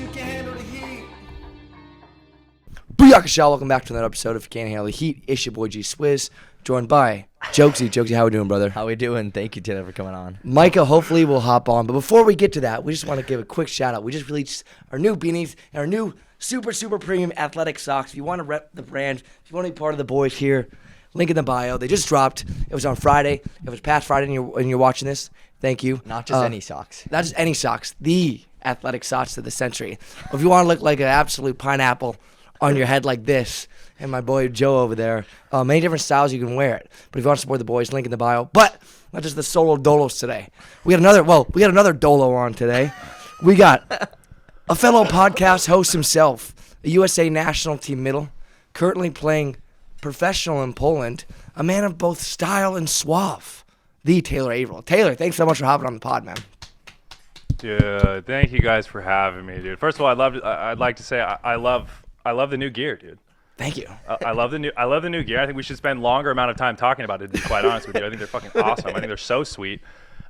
you can't handle the heat. Booyaka, welcome back to another episode of If You Can't Handle the Heat. It's your boy G Swizz, joined by Jokesy. Jokesy, how we doing, brother? How we doing? Thank you, Taylor, for coming on. Micah, hopefully will hop on. But before we get to that, we just want to give a quick shout out. We just released our new beanies and our new super premium athletic socks. If you want to rep the brand, if you want to be part of the boys here, link in the bio. They just dropped. It was on Friday. If it was past Friday and you're watching this, thank you. Not just any socks. Not just any socks. The athletic socks of the century. If you want to look like an absolute pineapple on your head like this, and my boy Joe over there, many different styles you can wear it. But if you want to support the boys, link in the bio. But not just the solo dolos today. We got another dolo on today. We got a fellow podcast host himself, a USA national team middle, currently playing professional in Poland, a man of both style and suave, the Taylor Averill. Taylor, thanks so much for hopping on the pod, man. Dude, thank you guys for having me, dude. First of all, I'd like to say I love the new gear, dude. Thank you. I love the new gear. I think we should spend longer amount of time talking about it, to be quite honest with you. I think they're fucking awesome. I think they're so sweet.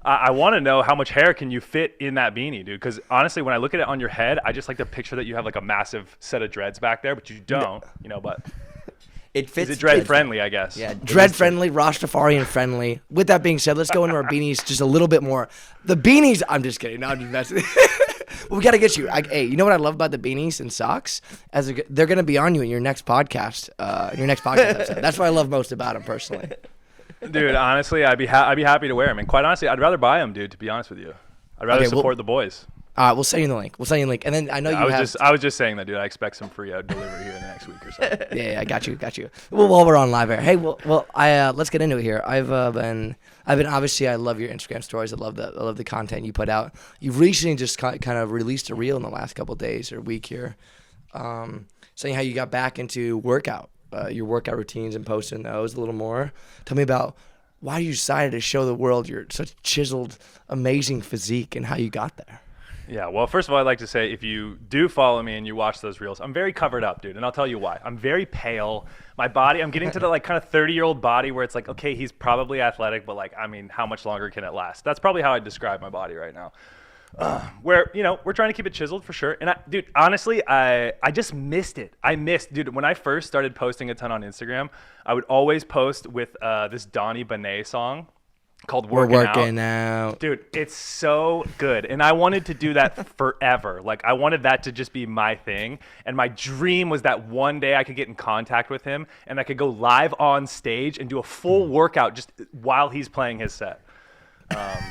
I want to know how much hair can you fit in that beanie, dude? Because honestly, when I look at it on your head, I just like to picture that you have like a massive set of dreads back there, but you don't, but it fits. Is it dread friendly, I guess? Yeah, dread friendly, Rastafarian friendly. With that being said, let's go into our beanies just a little bit more. The beanies, I'm just kidding. No, I'm just messing. We got to get you. Hey, you know what I love about the beanies and socks? They're going to be on you in your next podcast, episode. That's what I love most about them, personally. Dude, honestly, I'd be happy to wear them. And quite honestly, I'd rather buy them, dude, to be honest with you. I'd rather support the boys. All right, we'll send you the link. And then I know I was just saying that, dude. I expect some free delivery here in the next week or so. Yeah, I got you. Well, while we're on live air, hey, let's get into it here. I've been obviously, I love your Instagram stories. I love the content you put out. You've recently just kind of released a reel in the last couple of days or week here, saying how you got back into your workout routines and posting those a little more. Tell me about why you decided to show the world your such chiseled, amazing physique and how you got there. Yeah, well, first of all, I'd like to say if you do follow me and you watch those reels, I'm very covered up, dude, and I'll tell you why. I'm very pale. My body, I'm getting to the kind of 30-year-old body where it's like, okay, he's probably athletic, but how much longer can it last? That's probably how I describe my body right now. Where, we're trying to keep it chiseled for sure. And dude, honestly, I just missed it. Dude, when I first started posting a ton on Instagram, I would always post with this Donnie Benet song called Working Out. Dude, it's so good. And I wanted to do that forever. I wanted that to just be my thing. And my dream was that one day I could get in contact with him and I could go live on stage and do a full workout just while he's playing his set.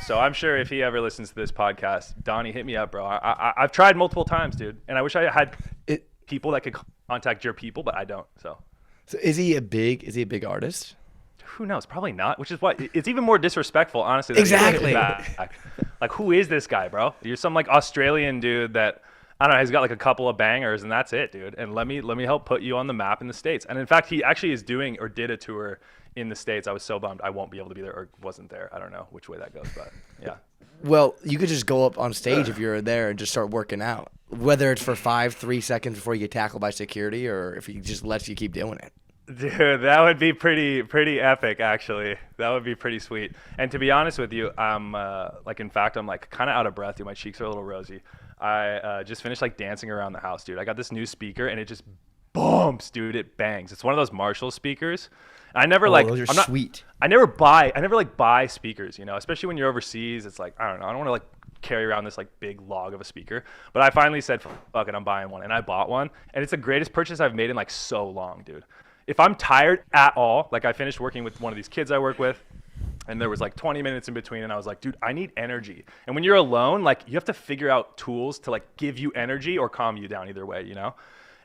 So I'm sure if he ever listens to this podcast, Donnie, hit me up, bro. I've tried multiple times, dude. And I wish I had people that could contact your people, but I don't. So is he a big artist? Who knows? Probably not, which is why it's even more disrespectful, honestly. Exactly. Who is this guy, bro? You're some Australian dude that, I don't know, he's got a couple of bangers and that's it, dude. And let me help put you on the map in the States. And in fact, he actually is doing or did a tour in the States. I was so bummed I won't be able to be there or wasn't there. I don't know which way that goes, but yeah. Well, you could just go up on stage if you're there and just start working out, whether it's for 3 seconds before you get tackled by security or if he just lets you keep doing it. Dude, that would be pretty epic, actually. That would be pretty sweet. And to be honest with you, I'm in fact, I'm kind of out of breath, dude. My cheeks are a little rosy. I just finished dancing around the house, dude. I got this new speaker and it just bumps, dude. It bangs. It's one of those Marshall speakers. I never those are sweet. I never buy speakers, especially when you're overseas. It's I don't know. I don't want to carry around this big log of a speaker. But I finally said, fuck it, I'm buying one. And I bought one. And it's the greatest purchase I've made in so long, dude. If I'm tired at all, I finished working with one of these kids I work with, and there was 20 minutes in between, and I was like, dude, I need energy. And when you're alone, you have to figure out tools to give you energy or calm you down either way,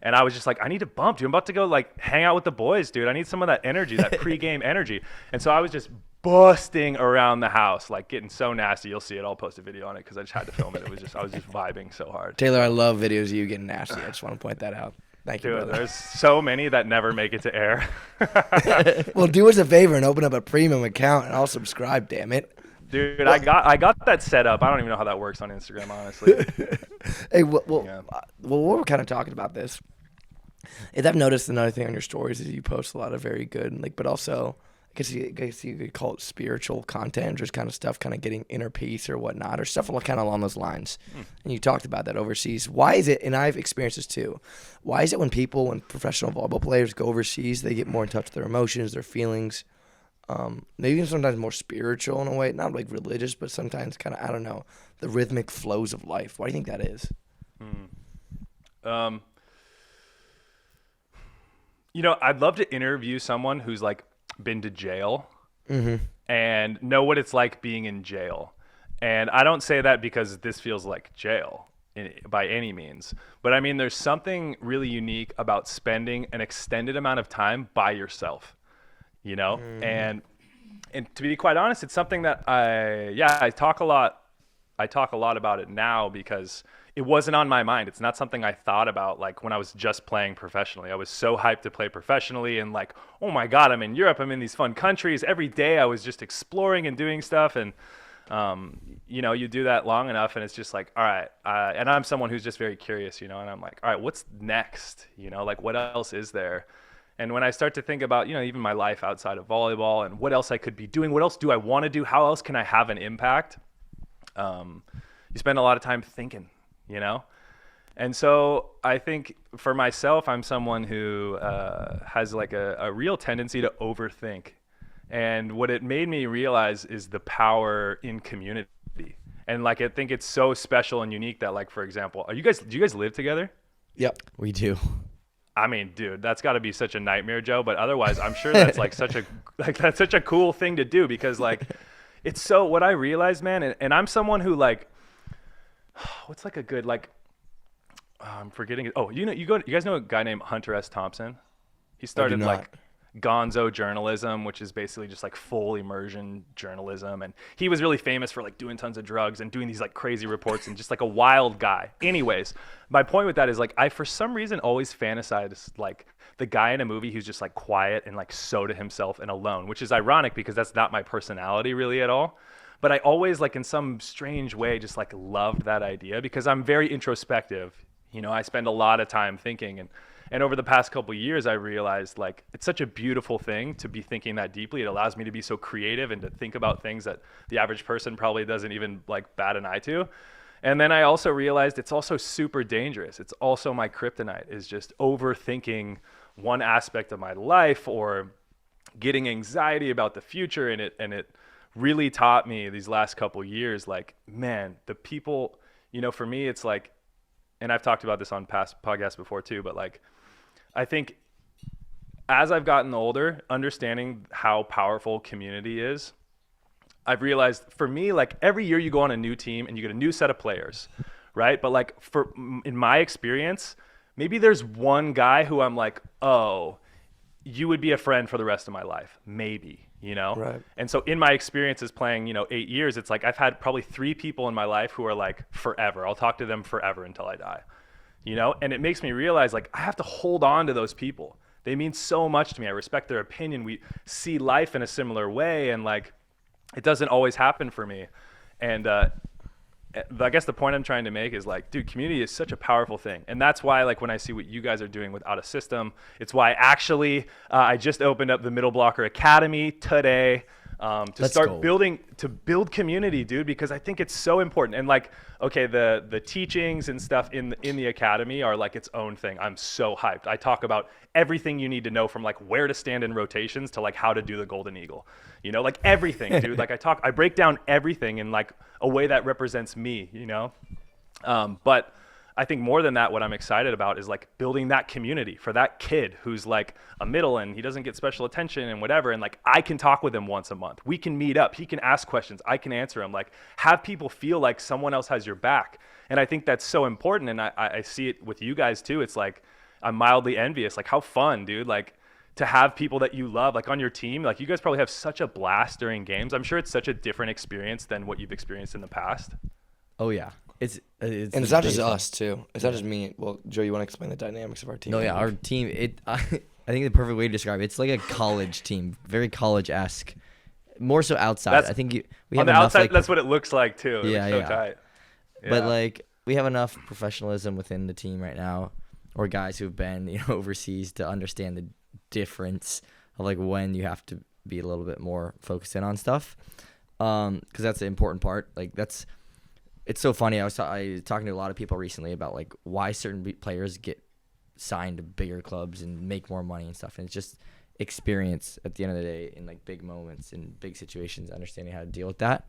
And I was just I need to bump, dude. I'm about to go hang out with the boys, dude. I need some of that energy, that pregame energy. And so I was just busting around the house, getting so nasty. You'll see it. I'll post a video on it because I just had to film it. I was just vibing so hard. Taylor, I love videos of you getting nasty. I just want to point that out. Thank you, dude, brother. There's so many that never make it to air. Well, do us a favor and open up a premium account, and I'll subscribe. Damn it, dude! Well, I got that set up. I don't even know how that works on Instagram, honestly. Hey, well, we're kind of talking about this. I've noticed another thing on your stories is you post a lot of very good, but also guess you could call it spiritual content, just kind of stuff, kind of getting inner peace or whatnot, or stuff kind of along those lines. And you talked about that overseas. Why is it, and I've experienced this too, why is it when professional volleyball players go overseas, they get more in touch with their emotions, their feelings, maybe even sometimes more spiritual in a way, not like religious, but sometimes kind of, I don't know, the rhythmic flows of life. Why do you think that is? I'd love to interview someone who's like been to jail and know what it's like being in jail. And I don't say that because this feels like jail by any means, but I mean, there's something really unique about spending an extended amount of time by yourself, and to be quite honest, it's something that I talk a lot about it now because it wasn't on my mind. It's not something I thought about like when I was just playing professionally. I was so hyped to play professionally and like, oh my God, I'm in Europe. I'm in these fun countries. Every day I was just exploring and doing stuff. And, you do that long enough and it's just like, all right. And I'm someone who's just very curious, and I'm like, all right, what's next? Like what else is there? And when I start to think about, even my life outside of volleyball and what else I could be doing, what else do I want to do? How else can I have an impact? You spend a lot of time thinking, And so I think for myself, I'm someone who has like a real tendency to overthink. And what it made me realize is the power in community. And like, I think it's so special and unique that like, for example, do you guys live together? Yep. We do. I mean, dude, that's got to be such a nightmare, Joe. But otherwise, I'm sure that's like that's such a cool thing to do because like, it's so what I realized, man. And I'm someone who like, what's like a good like, I'm forgetting it. Oh, you guys know a guy named Hunter S. Thompson? He started like Gonzo journalism, which is basically just like full immersion journalism. And he was really famous for like doing tons of drugs and doing these like crazy reports and just like a wild guy. Anyways, my point with that is like, I, for some reason, always fantasized like the guy in a movie who's just like quiet and like so to himself and alone, which is ironic because that's not my personality really at all. But I always like in some strange way just like loved that idea because I'm very introspective. I spend a lot of time thinking and over the past couple of years, I realized like it's such a beautiful thing to be thinking that deeply. It allows me to be so creative and to think about things that the average person probably doesn't even like bat an eye to. And then I also realized it's also super dangerous. It's also my kryptonite is just overthinking one aspect of my life or getting anxiety about the future. And it really taught me these last couple of years, like, man, the people, for me, it's like, and I've talked about this on past podcasts before too, but like, I think as I've gotten older, understanding how powerful community is, I've realized for me, like every year you go on a new team and you get a new set of players, right? But like in my experience, maybe there's one guy who I'm like, oh, you would be a friend for the rest of my life, maybe, Right. And so in my experiences playing, 8 years, it's like I've had probably 3 people in my life who are like forever. I'll talk to them forever until I die. And it makes me realize like I have to hold on to those people. They mean so much to me. I respect their opinion. We see life in a similar way and like it doesn't always happen for me. And I guess the point I'm trying to make is like, dude, community is such a powerful thing. And that's why like when I see what you guys are doing without a system, it's why actually I just opened up the Middle Blocker Academy today. To build community, dude, because I think it's so important. And like, okay, the teachings and stuff in the academy are like its own thing. I'm so hyped. I talk about everything you need to know from like where to stand in rotations to like how to do the Golden Eagle, like everything, dude. Like I break down everything in like a way that represents me, but I think more than that, what I'm excited about is like building that community for that kid who's like a middle and he doesn't get special attention and whatever. And like, I can talk with him once a month. We can meet up. He can ask questions. I can answer him. Like have people feel like someone else has your back. And I think that's so important. And I see it with you guys too. It's like, I'm mildly envious. Like how fun, dude, like to have people that you love, like on your team. Like you guys probably have such a blast during games. I'm sure it's such a different experience than what you've experienced in the past. Oh yeah. And it's not just us too. It's not just me. Well, Joe, you want to explain the dynamics of our team? No, yeah, our team. I think the perfect way to describe it, it's like a college team, very college-esque. More so outside. I think we have on the enough, outside. like, that's what it looks like too. Yeah, so tight. Yeah. But like we have enough professionalism within the team right now, or guys who've been overseas to understand the difference of like when you have to be a little bit more focused in on stuff, because that's the important part. Like it's so funny. I was talking to a lot of people recently about like why certain players get signed to bigger clubs and make more money and stuff, and it's just experience at the end of the day in like big moments and big situations, understanding how to deal with that.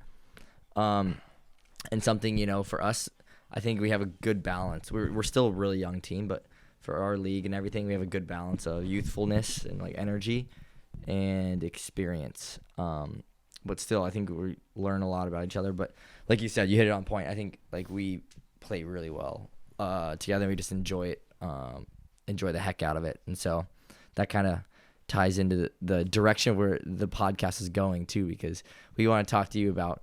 And something, you know, for us, I think we have a good balance. We're still a really young team, but for our league and everything, we have a good balance of youthfulness and like energy and experience. But still, I think we learn a lot about each other. But like you said, you hit it on point. I think like we play really well together. We just enjoy it, enjoy the heck out of it. And so that kind of ties into the direction where the podcast is going too, because we want to talk to you about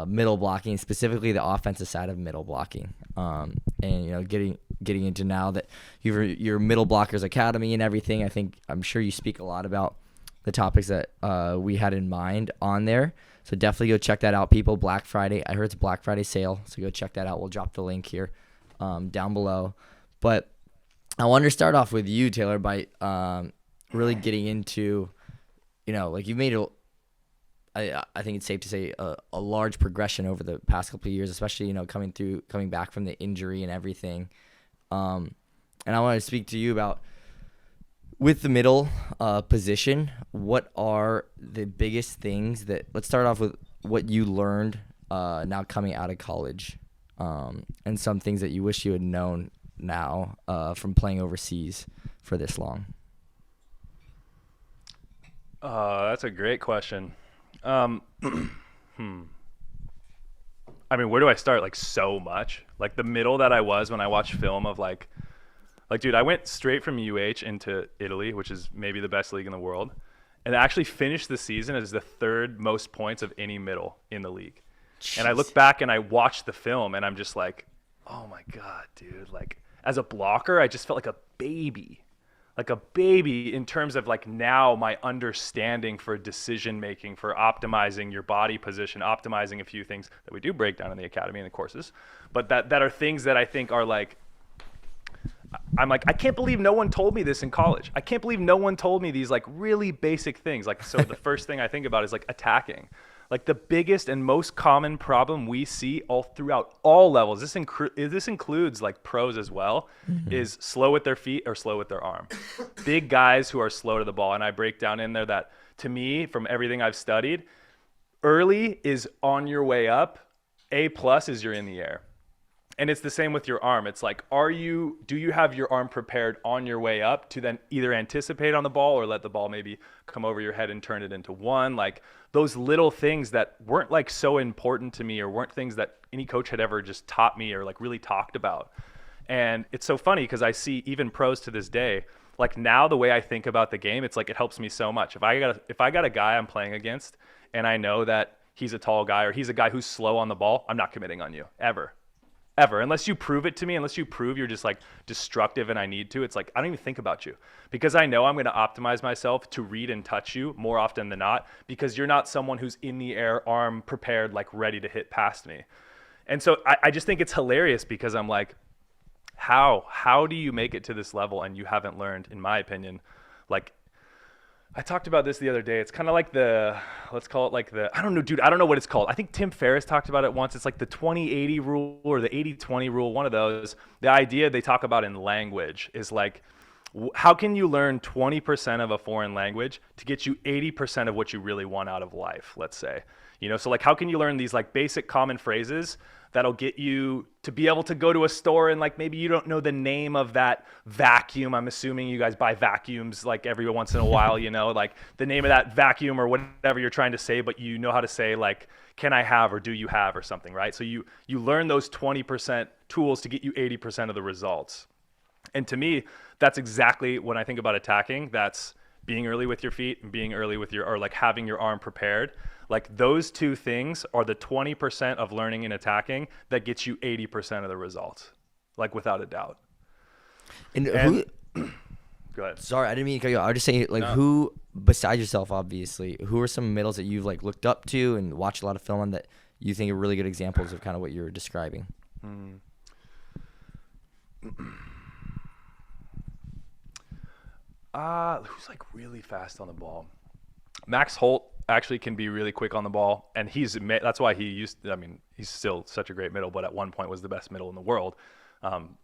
middle blocking, specifically the offensive side of middle blocking, and you know, getting into now that your Middle Blockers Academy and everything. I'm sure you speak a lot about the topics that we had in mind on there. So definitely go check that out, people. Black Friday. I heard it's a Black Friday sale, so go check that out. We'll drop the link here down below. But I wanted to start off with you, Taylor, by really getting into, you know, like you've made I think it's safe to say a large progression over the past couple of years, especially, you know, coming back from the injury and everything. And I want to speak to you about, with the middle position, what are the biggest things that, let's start off with what you learned now coming out of college, and some things that you wish you had known now from playing overseas for this long. That's a great question. I mean, where do I start? Like, so much. Like, the middle that I was when I watched film of like, dude, I went straight from UH into Italy, which is maybe the best league in the world, and I actually finished the season as the third most points of any middle in the league. Jeez. And I look back and I watched the film, and I'm just like, oh my God, dude. Like, as a blocker, I just felt like a baby. Like a baby in terms of like now my understanding for decision making, for optimizing your body position, optimizing a few things that we do break down in the academy and the courses, but that are things that I think are like, I'm like, I can't believe no one told me this in college. I can't believe no one told me these like really basic things. Like, so the first thing I think about is like attacking. Like the biggest and most common problem we see all throughout all levels, this includes like pros as well, is slow with their feet or slow with their arm. Big guys who are slow to the ball. And I break down in there that, to me, from everything I've studied, early is on your way up. A+ is you're in the air. And it's the same with your arm. It's like, do you have your arm prepared on your way up to then either anticipate on the ball or let the ball maybe come over your head and turn it into one? Like those little things that weren't like so important to me or weren't things that any coach had ever just taught me or like really talked about. And it's so funny because I see even pros to this day, like now the way I think about the game, it's like it helps me so much. If I got a guy I'm playing against and I know that he's a tall guy or he's a guy who's slow on the ball, I'm not committing on you ever, unless you prove it to me, unless you prove you're just like destructive and I need to. It's like I don't even think about you because I know I'm going to optimize myself to read and touch you more often than not because you're not someone who's in the air, arm prepared, like ready to hit past me. And so I just think it's hilarious because I'm like, how do you make it to this level and you haven't learned, in my opinion, like I talked about this the other day. It's kind of like let's call it like I don't know, dude. I don't know what it's called. I think Tim Ferriss talked about it once. It's like the 20-80 rule or the 80-20 rule, one of those. The idea they talk about in language is like, how can you learn 20% of a foreign language to get you 80% of what you really want out of life, let's say? You know, so like how can you learn these like basic common phrases that'll get you to be able to go to a store and like maybe you don't know the name of that vacuum. I'm assuming you guys buy vacuums like every once in a while, you know, like the name of that vacuum or whatever you're trying to say, but you know how to say like, can I have or do you have or something, right? So you learn those 20% tools to get you 80% of the results. And to me, that's exactly when I think about attacking. That's being early with your feet and being early with or like having your arm prepared. Like those two things are the 20% of learning and attacking that gets you 80% of the results, like without a doubt. And who? Go ahead. Sorry, I didn't mean to cut you off. I was just saying, like, who besides yourself, obviously, who are some middles that you've like looked up to and watched a lot of film on that you think are really good examples of kind of what you're describing? Who's like really fast on the ball? Max Holt actually can be really quick on the ball, and that's why he's still such a great middle, but at one point was the best middle in the world,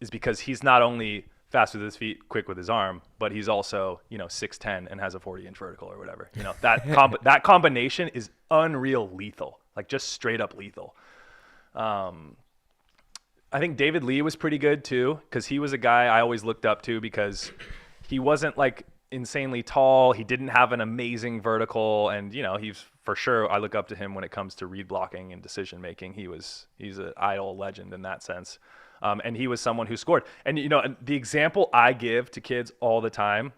is because he's not only fast with his feet, quick with his arm, but he's also, 6'10" and has a 40-inch vertical or whatever. That combination is unreal lethal, like just straight up lethal. I think David Lee was pretty good too, because he was a guy I always looked up to because he wasn't like insanely tall. He didn't have an amazing vertical, and he's for sure, I look up to him when it comes to read blocking and decision making. He's an idol legend in that sense. And he was someone who scored. And the example I give to kids all the time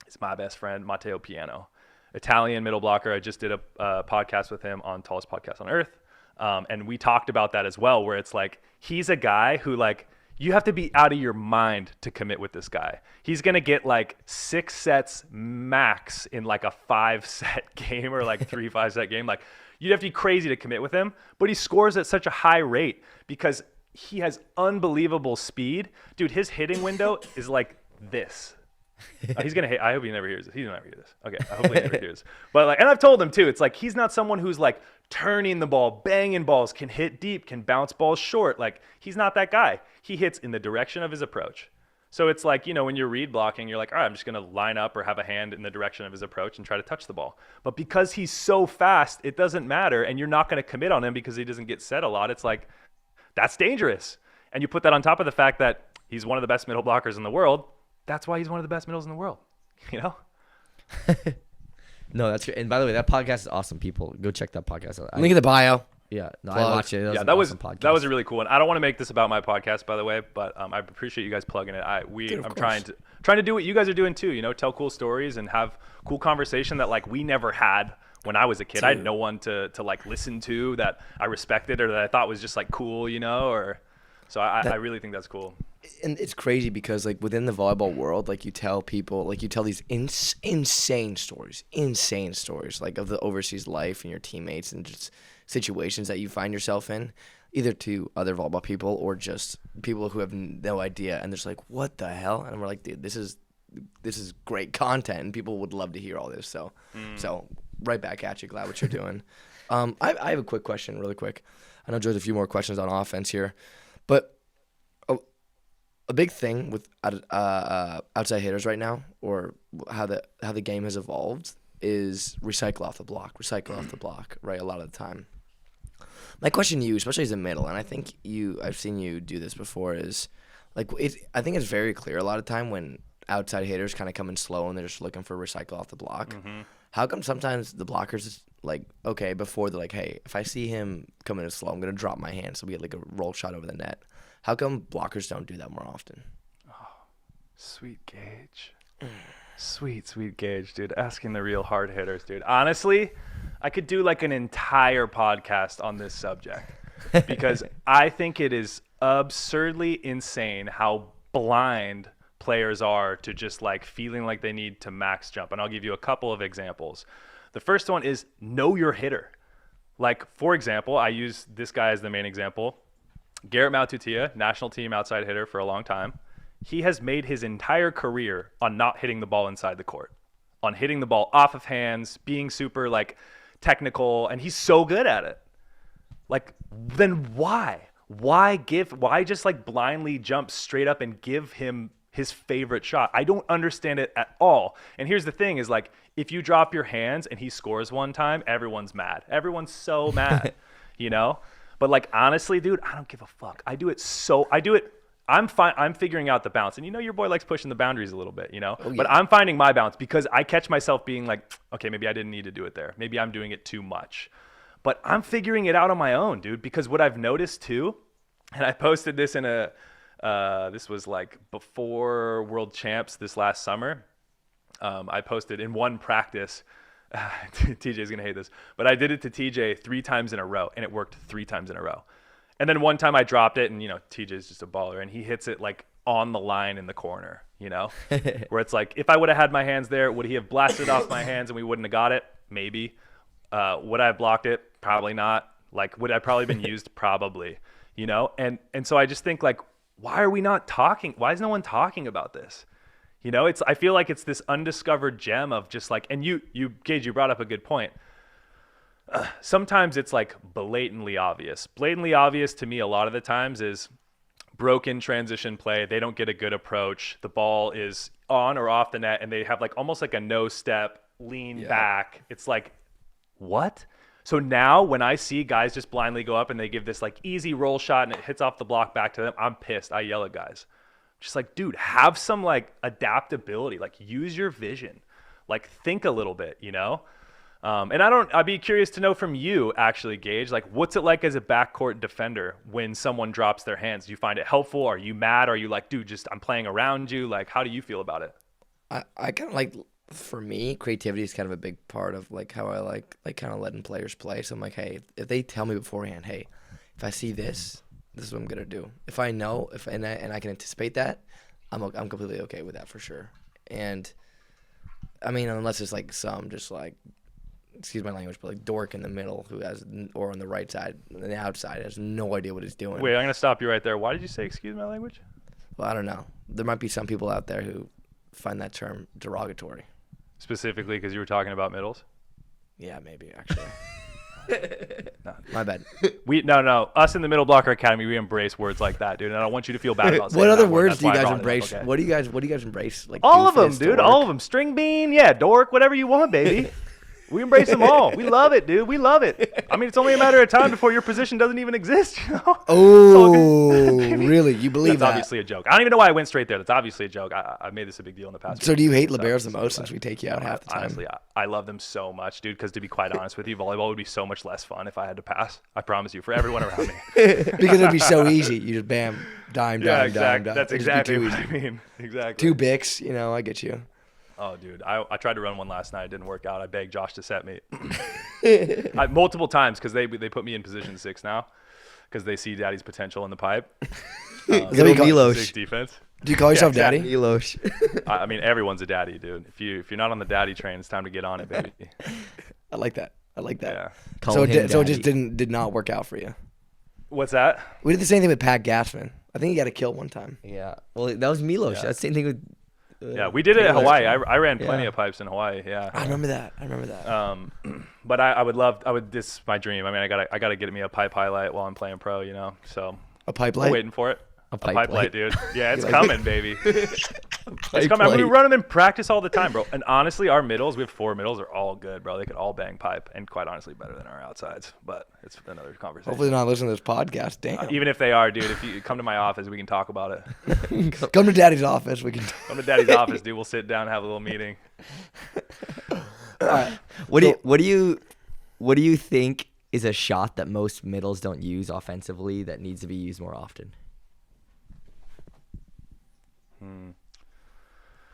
is my best friend Matteo Piano, Italian middle blocker. I just did a podcast with him on Tallest Podcast on Earth. And we talked about that as well, where it's like, he's a guy who like, you have to be out of your mind to commit with this guy. He's going to get like 6 sets max in like a 5-set game or like 3 5-set game. Like you'd have to be crazy to commit with him, but he scores at such a high rate because he has unbelievable speed. Dude, his hitting window is like this. He's going to hit. I hope he never hears this. He's never hear this. Okay. I hope he never hears. But like, and I've told him too, it's like, he's not someone who's like turning the ball, banging balls, can hit deep, can bounce balls short. Like he's not that guy. He hits in the direction of his approach. So it's like, when you're read blocking, you're like, all right, I'm just going to line up or have a hand in the direction of his approach and try to touch the ball. But because he's so fast, it doesn't matter. And you're not going to commit on him because he doesn't get set a lot. It's like, that's dangerous. And you put that on top of the fact that he's one of the best middle blockers in the world. That's why he's one of the best middles in the world, No, that's great. And by the way, that podcast is awesome. People, go check that podcast out. Link in the bio. Yeah, no, I watched it. That was an awesome podcast. That was a really cool one. I don't want to make this about my podcast, by the way, but I appreciate you guys plugging it. I'm trying to do what you guys are doing too. Tell cool stories and have cool conversation that like we never had when I was a kid. Dude. I had no one to like listen to that I respected or that I thought was just like cool, So I really think that's cool. And it's crazy because like within the volleyball world, like you tell these insane stories like of the overseas life and your teammates and just situations that you find yourself in, either to other volleyball people or just people who have no idea, and they're just like, what the hell? And we're like, dude, this is great content and people would love to hear all this. So right back at you. Glad what you're doing. I have a quick question really quick. I know Joe's a few more questions on offense here, but a big thing with outside hitters right now, or how the game has evolved, is recycle off the block, right? A lot of the time. My question to you, especially as a middle, and I think I've seen you do this before, is like I think it's very clear a lot of time when outside hitters kind of come in slow and they're just looking for recycle off the block. Mm-hmm. How come sometimes the blockers is like, okay, before they're like, hey, if I see him coming in slow, I'm gonna drop my hand so we get like a roll shot over the net. How come blockers don't do that more often? Oh, sweet Gage. Sweet Gage, dude. Asking the real hard hitters, dude. Honestly, I could do like an entire podcast on this subject because I think it is absurdly insane how blind players are to just like feeling like they need to max jump. And I'll give you a couple of examples. The first one is know your hitter. Like, for example, I use this guy as the main example. Garrett Maltutia, national team outside hitter for a long time. He has made his entire career on not hitting the ball inside the court, on hitting the ball off of hands, being super like technical, and he's so good at it. Like, then why? Why just like blindly jump straight up and give him his favorite shot? I don't understand it at all. And here's the thing is like, if you drop your hands and he scores one time, everyone's mad. Everyone's so mad, But like, honestly, dude, I don't give a fuck. I'm fine. I'm figuring out the bounce. And your boy likes pushing the boundaries a little bit, Oh, yeah. But I'm finding my bounce because I catch myself being like, okay, maybe I didn't need to do it there. Maybe I'm doing it too much. But I'm figuring it out on my own, dude, because what I've noticed too, and I posted this in this was like before World Champs this last summer. I posted in one practice, TJ's going to hate this, but I did it to TJ 3 times in a row, and it worked 3 times in a row. And then one time I dropped it, and, TJ's just a baller, and he hits it like on the line in the corner, where it's like, if I would have had my hands there, would he have blasted off my hands and we wouldn't have got it? Maybe. Would I have blocked it? Probably not. Like, would I probably been used? Probably, And so I just think like, why are we not talking? Why is no one talking about this? You know, I feel like it's this undiscovered gem of just like, and Gage, you brought up a good point. Sometimes it's like blatantly obvious. Blatantly obvious to me a lot of the times is broken transition play. They don't get a good approach. The ball is on or off the net, and they have like almost like a no step lean back. It's like, what? So now when I see guys just blindly go up and they give this like easy roll shot and it hits off the block back to them, I'm pissed. I yell at guys. Just like, dude, have some like adaptability, like use your vision, like think a little bit, you know? And I'd be curious to know from you actually, Gage, like what's it like as a backcourt defender when someone drops their hands? Do you find it helpful? Are you mad? Are you like, dude, just I'm playing around you? Like, how do you feel about it? I kind of like, for me, creativity is kind of a big part of like how I like kind of letting players play. So I'm like, hey, if they tell me beforehand, hey, if I see this is what I'm gonna do. If I know, and I can anticipate that, I'm completely okay with that for sure. And I mean, unless it's like some just like, excuse my language, but like dork in the middle who has, or on the right side, on the outside, has no idea what he's doing. Wait, I'm gonna stop you right there. Why did you say excuse my language? Well, I don't know. There might be some people out there who find that term derogatory. Specifically because you were talking about middles? Yeah, maybe actually. No. My bad. No. Us in the Middle Blocker Academy, we embrace words like that, dude. And I don't want you to feel bad about saying What other that word. words That's do you why I guys brought it up, embrace? okay? What do you guys embrace? Like All of them, doofus, dude. dork? All of them. String bean, yeah, dork, whatever you want, baby. We embrace them all. We love it, dude. We love it. I mean, it's only a matter of time before your position doesn't even exist, you know? Oh, really? You believe That's that? obviously a joke. I don't even know why I went straight there. That's obviously a joke. I made this a big deal in the past. So do you hate So, liberos the most since we take you out half the time? Honestly, I love them so much, dude, because to be quite honest with you, volleyball would be so much less fun if I had to pass. I promise you, for everyone around me. Because it'd be so easy. You just bam, dime, Yeah, dime, dime, dime. That's It'd just be exactly too what I easy. mean. Exactly. 2 Bics, I get you. Oh, dude, I tried to run one last night. It didn't work out. I begged Josh to set me multiple times because they put me in position 6 now because they see daddy's potential in the pipe. Little Milos. 6 defense. Do you call yourself exactly. daddy? Milos. I mean, everyone's a daddy, dude. If you're not on the daddy train, it's time to get on it, baby. I like that. Yeah. So it just did not work out for you. What's that? We did the same thing with Pat Gassman. I think he got a kill one time. Yeah. Well, that was Milos. Yeah. That's the same thing with. Yeah, we did it in Taylor. Hawaii. I ran plenty Yeah. of pipes in Hawaii. Yeah. I remember that. But this is my dream. I mean, I gotta get me a pipe highlight while I'm playing pro, you know. So A pipe I'm light? waiting for it. A A pipe pipe light. light, dude. Yeah, it's like coming, baby. It's Pipe coming. I mean, we light. run them in practice all the time, bro. And honestly, our middles, we have 4 middles, are all good, bro. They could all bang pipe, and quite honestly, better than our outsides. But it's another conversation. Hopefully they're not listening to this podcast. Damn. Even if they are, dude, if you come to my office, we can talk about it. Come to daddy's office. We can. Come to daddy's office, dude. We'll sit down, have a little meeting. All right. What do you think is a shot that most middles don't use offensively that needs to be used more often?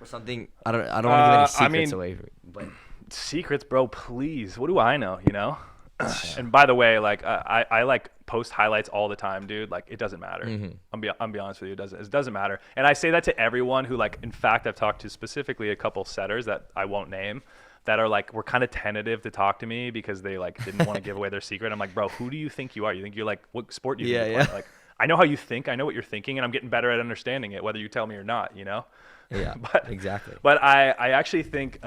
Or something. I don't want to give any secrets away. But Secrets, bro, please. What do I know, you know? And by the way, like I like post highlights all the time, dude. Like it doesn't matter. I'm be honest with you, it doesn't matter. And I say that to everyone who, like, in fact, I've talked to specifically a couple setters that I won't name that are like, were kind of tentative to talk to me because they like didn't want to give away their secret. I'm like, bro, who do you think you are? You think you're like, what sport do you think you play? Like, I know how you think. I know what you're thinking, and I'm getting better at understanding it, whether you tell me or not, you know? yeah, But exactly. But I actually think,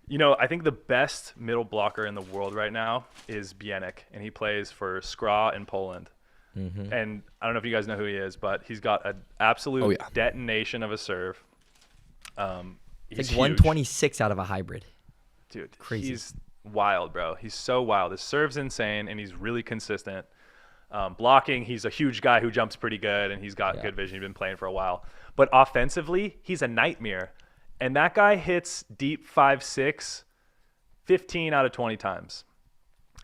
you know, I think the best middle blocker in the world right now is Bienek, and he plays for Skra in Poland. And I don't know if you guys know who he is, but he's got an absolute detonation of a serve. He's It's huge. like 126 out of a hybrid. Dude, Crazy. he's wild, bro. He's so wild. His serve's insane, and he's really consistent. Blocking, he's a huge guy who jumps pretty good, and he's got good vision. He's been playing for a while. But offensively, he's a nightmare. And that guy hits deep 5-6 15 out of 20 times.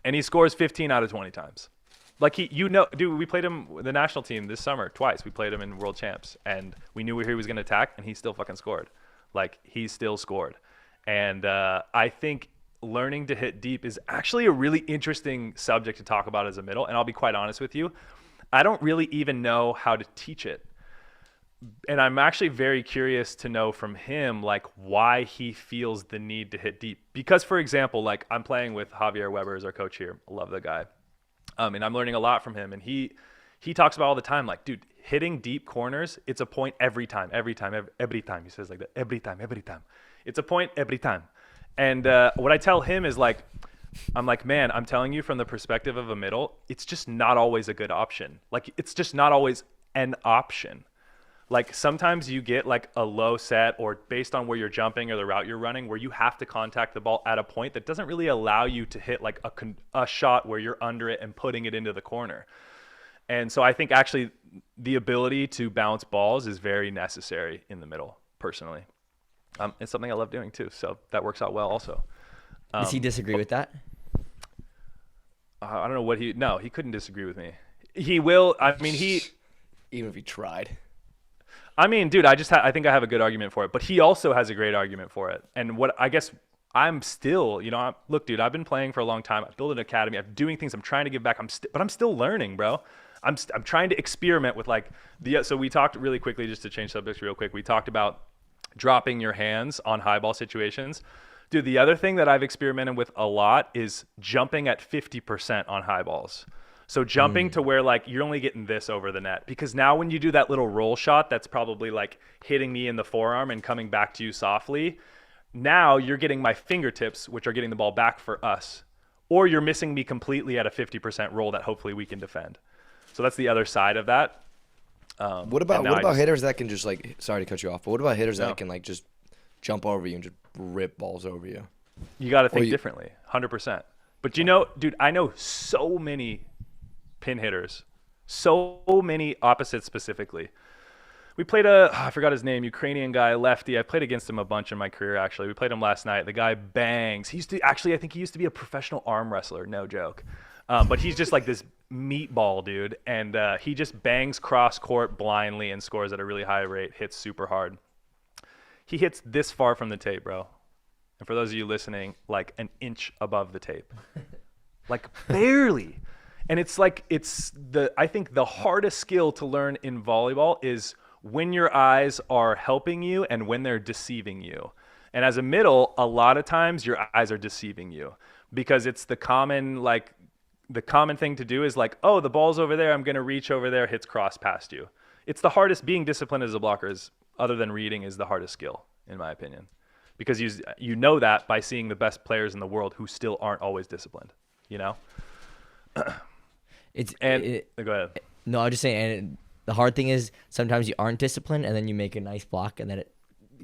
And he scores 15 out of 20 times. Like, dude, we played him with the national team this summer twice. We played him in World Champs, and we knew where he was going to attack, and he still fucking scored. Like, he still scored. And I think learning to hit deep is actually a really interesting subject to talk about as a middle. And I'll be quite honest with you, I don't really even know how to teach it. And I'm actually very curious to know from him, like, why he feels the need to hit deep. Because, for example, like, I'm playing with Javier Weber as our coach here. I love the guy. And I'm learning a lot from him. And he talks about all the time, like, dude, hitting deep corners, it's a point every time. Every time. He says like that. Every time. It's a point every time. And what I tell him is like, I'm like, man, I'm telling you from the perspective of a middle, it's just not always a good option. Like, it's just not always an option. Like, sometimes you get like a low set, or based on where you're jumping or the route you're running, where you have to contact the ball at a point that doesn't really allow you to hit like a shot where you're under it and putting it into the corner. And so I think actually the ability to bounce balls is very necessary in the middle, personally. It's something I love doing too. So that works out well also. Does he disagree with that? I don't know no, he couldn't disagree with me. He will. I mean, even if he tried. I mean, dude, I think I have a good argument for it, but he also has a great argument for it. And what I guess I'm still, look, dude, I've been playing for a long time. I've built an academy. I'm doing things. I'm trying to give back. But I'm still learning, bro. I'm trying to experiment with like so we talked really quickly, just to change subjects real quick. We talked about dropping your hands on high ball situations. Dude, the other thing that I've experimented with a lot is jumping at 50% on high balls. So jumping to where like you're only getting this over the net, because now when you do that little roll shot that's probably like hitting me in the forearm and coming back to you softly, now you're getting my fingertips, which are getting the ball back for us, or you're missing me completely at a 50% roll that hopefully we can defend. So that's the other side of that. What about hitters that can just like, sorry to cut you off, but what about hitters that can like just jump over you and just rip balls over you? You got to think differently, 100%. But dude, I know so many pin hitters, so many opposites specifically. We played I forgot his name, Ukrainian guy, lefty. I played against him a bunch in my career, actually. We played him last night. The guy bangs. I think he used to be a professional arm wrestler, no joke. But he's just like this meatball, dude. And he just bangs cross court blindly and scores at a really high rate, hits super hard. He hits this far from the tape, bro. And for those of you listening, like an inch above the tape. Like barely. And it's like, I think the hardest skill to learn in volleyball is when your eyes are helping you and when they're deceiving you. And as a middle, a lot of times your eyes are deceiving you, because it's the common thing to do is like, oh, the ball's over there, I'm going to reach over there, hits cross past you. It's the hardest. Being disciplined as a blocker is, other than reading, is the hardest skill, in my opinion, because you know that by seeing the best players in the world who still aren't always disciplined, Go ahead. No, I'm just saying, and the hard thing is sometimes you aren't disciplined, and then you make a nice block, and then it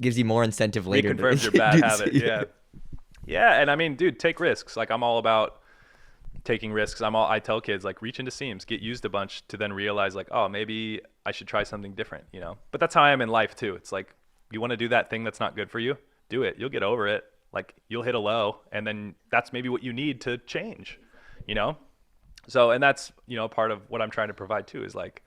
gives you more incentive later. Reconfirms your bad habit. Yeah. And I mean, dude, take risks. Like, I'm all about taking risks. I tell kids, like, reach into seams, get used a bunch to then realize like, oh, maybe I should try something different, But that's how I am in life too. It's like, you want to do that thing that's not good for you, do it. You'll get over it. Like, you'll hit a low, and then that's maybe what you need to change, So, and that's, part of what I'm trying to provide too, is like,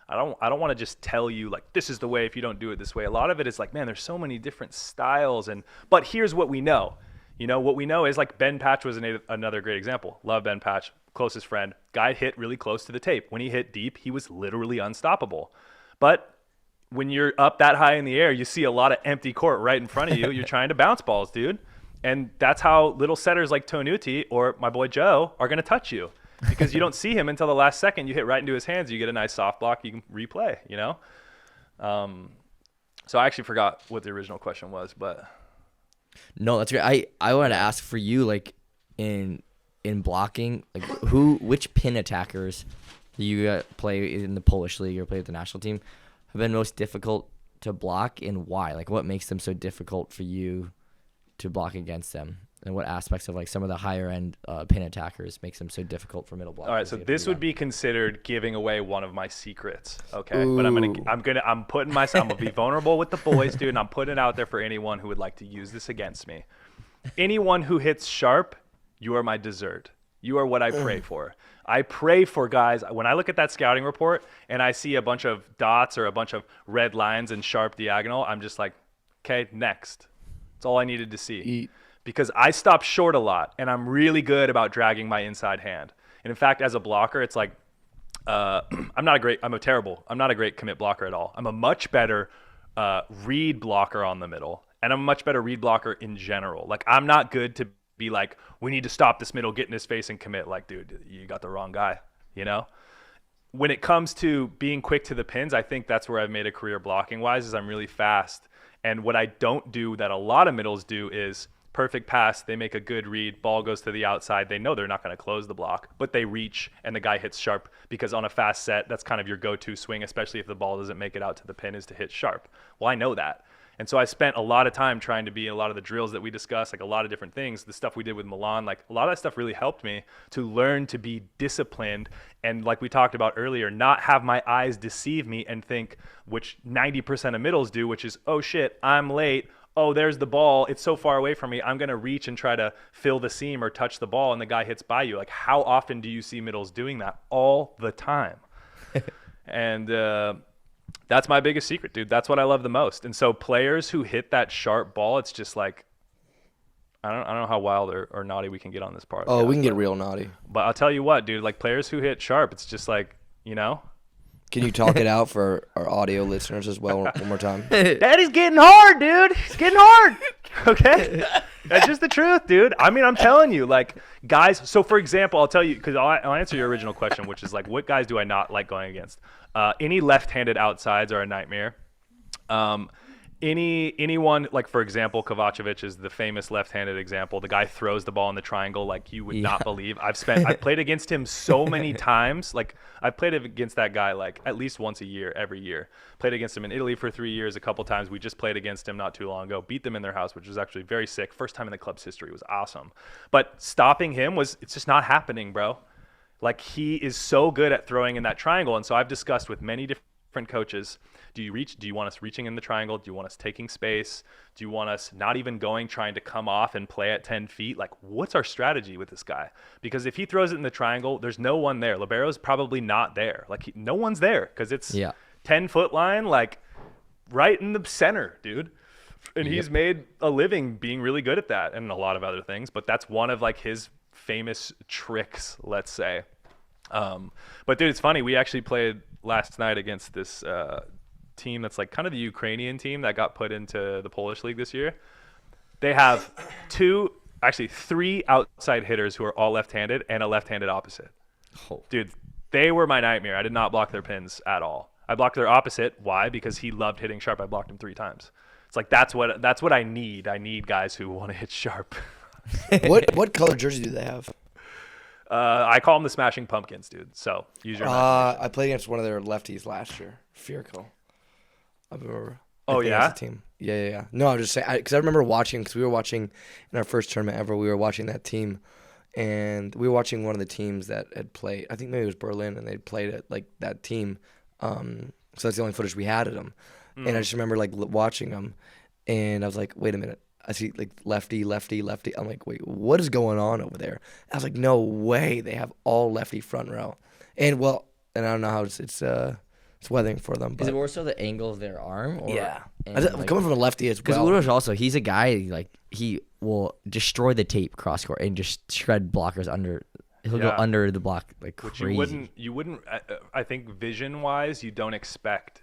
I don't want to just tell you like, this is the way if you don't do it this way. A lot of it is like, man, there's so many different styles, but here's what we know. What we know is like Ben Patch was another great example. Love Ben Patch, closest friend. Guy hit really close to the tape. When he hit deep, he was literally unstoppable. But when you're up that high in the air, you see a lot of empty court right in front of you. You're trying to bounce balls, dude. And that's how little setters like Tonuti or my boy Joe are going to touch you, because you don't see him until the last second. You hit right into his hands. You get a nice soft block. You can replay, So I actually forgot what the original question was, but. No, that's great. I wanted to ask for you, like, in blocking, like, which pin attackers you play in the Polish league or play with the national team have been most difficult to block, and why? Like, what makes them so difficult for you to block against them? And what aspects of like some of the higher end pin attackers makes them so difficult for middle blockers? All right, so this would be considered giving away one of my secrets, okay? Ooh. But I'm putting myself, I'm gonna be vulnerable with the boys, dude, and I'm putting it out there for anyone who would like to use this against me. Anyone who hits sharp, you are my dessert. You are what I pray for. I pray for guys. When I look at that scouting report and I see a bunch of dots or a bunch of red lines and sharp diagonal, I'm just like, okay, next. That's all I needed to see. Because I stop short a lot, and I'm really good about dragging my inside hand. And in fact, as a blocker, it's like, I'm not a great commit blocker at all. I'm a much better read blocker on the middle, and I'm a much better read blocker in general. Like, I'm not good to be like, we need to stop this middle, get in his face and commit. Like, dude, you got the wrong guy, when it comes to being quick to the pins, I think that's where I've made a career blocking wise is I'm really fast. And what I don't do that a lot of middles do is perfect pass. They make a good read. Ball goes to the outside. They know they're not going to close the block, but they reach and the guy hits sharp because on a fast set, that's kind of your go-to swing, especially if the ball doesn't make it out to the pin, is to hit sharp. Well, I know that. And so I spent a lot of time trying to be in a lot of the drills that we discussed, like a lot of different things, the stuff we did with Milan, like a lot of that stuff really helped me to learn to be disciplined. And like we talked about earlier, not have my eyes deceive me and think, which 90% of middles do, which is, oh shit, I'm late. Oh, there's the ball. It's so far away from me. I'm going to reach and try to fill the seam or touch the ball and the guy hits by you. Like how often do you see middles doing that? All the time. And, that's my biggest secret, dude. That's what I love the most. And so players who hit that sharp ball, it's just like, I don't know how wild or naughty we can get on this part. Oh, we can get real naughty. But I'll tell you what, dude, like players who hit sharp, it's just like, you know. Can you talk it out for our audio listeners as well one more time? Daddy's getting hard, dude. It's getting hard. Okay. That's just the truth, dude. I mean, I'm telling you, like, guys. So, for example, I'll tell you, because I'll answer your original question, which is like, what guys do I not like going against? Any left-handed outsides are a nightmare. Anyone, like, for example, Kovacevic is the famous left-handed example. The guy throws the ball in the triangle like you would not believe. I've played against him so many times. Like, I've played against that guy like at least once a year, every year. Played against him in Italy for 3 years a couple times. We just played against him not too long ago. Beat them in their house, which was actually very sick. First time in the club's history. It was awesome. But stopping him it's just not happening, bro. Like, he is so good at throwing in that triangle. And so I've discussed with many different coaches, do you want us reaching in the triangle? Do you want us taking space? Do you want us not even trying to come off and play at 10 feet? Like, what's our strategy with this guy? Because if he throws it in the triangle, there's no one there. Libero's probably not there. Like, no one's there because it's 10-foot line, like, right in the center, dude. And he's made a living being really good at that and a lot of other things. But that's one of, like, his famous tricks, let's say. But dude, it's funny. We actually played last night against this team that's like kind of the Ukrainian team that got put into the Polish league this year. They have three outside hitters who are all left-handed and a left-handed opposite. Oh. Dude, they were my nightmare. I did not block their pins at all. I blocked their opposite. Why? Because he loved hitting sharp. I blocked him 3 times. It's like that's what I need. I need guys who want to hit sharp. What color jersey do they have? I call them the Smashing Pumpkins, dude. So use your imagination. I played against one of their lefties last year, Fierco. I remember. Oh, yeah? Team. Yeah. No, I'm just saying, because I remember watching, because we were watching in our first tournament ever, we were watching that team, and we were watching one of the teams that had played, I think maybe it was Berlin, and they played at, like, that team. So that's the only footage we had of them. And I just remember, like, watching them, and I was like, wait a minute. I see, like, lefty. I'm like, wait, what is going on over there? I was like, no way. They have all lefty front row. And, well, and I don't know how it's weathering for them. But is it more so the angle of their arm? Or, yeah. Like, coming from a lefty as well. Because Uroš also, he's a guy, like, he will destroy the tape cross court and just shred blockers under. He'll go under the block like which crazy. You wouldn't. I think vision-wise, you don't expect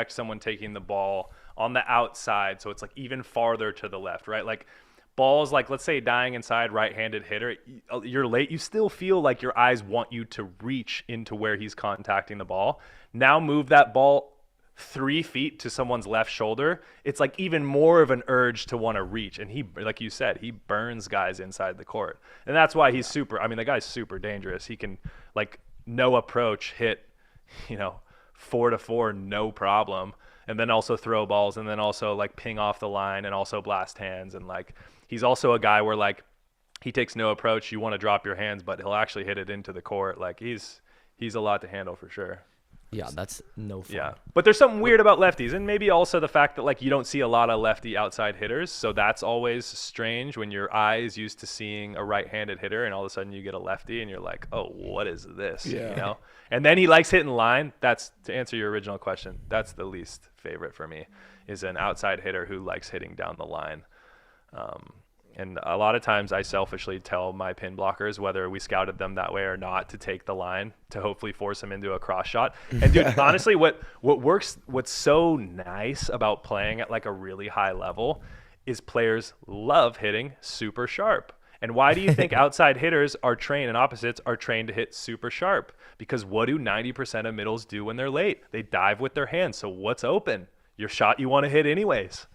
someone taking the ball on the outside, so it's like even farther to the left, right? Like balls, like let's say dying inside right-handed hitter, you're late. You still feel like your eyes want you to reach into where he's contacting the ball. Now move that ball 3 feet to someone's left shoulder. It's like even more of an urge to want to reach. And he, like you said, he burns guys inside the court, and that's why he's super. I mean, the guy's super dangerous. He can like no approach hit, 4-4 no problem. And then also throw balls, and then also like ping off the line, and also blast hands. And like he's also a guy where like he takes no approach. You want to drop your hands, but he'll actually hit it into the court. Like he's a lot to handle for sure. Yeah, that's no fun. Yeah, but there's something weird about lefties, and maybe also the fact that like you don't see a lot of lefty outside hitters, so that's always strange when your eye is used to seeing a right-handed hitter, and all of a sudden you get a lefty, and you're like, oh, what is this? Yeah. And then he likes hitting line. That's, to answer your original question, that's the least favorite for me, is an outside hitter who likes hitting down the line. And a lot of times I selfishly tell my pin blockers, whether we scouted them that way or not, to take the line to hopefully force them into a cross shot. And dude, honestly, what's so nice about playing at like a really high level is players love hitting super sharp. And why do you think outside hitters are trained and opposites are trained to hit super sharp? Because what do 90% of middles do when they're late? They dive with their hands. So what's open? Your shot you want to hit anyways,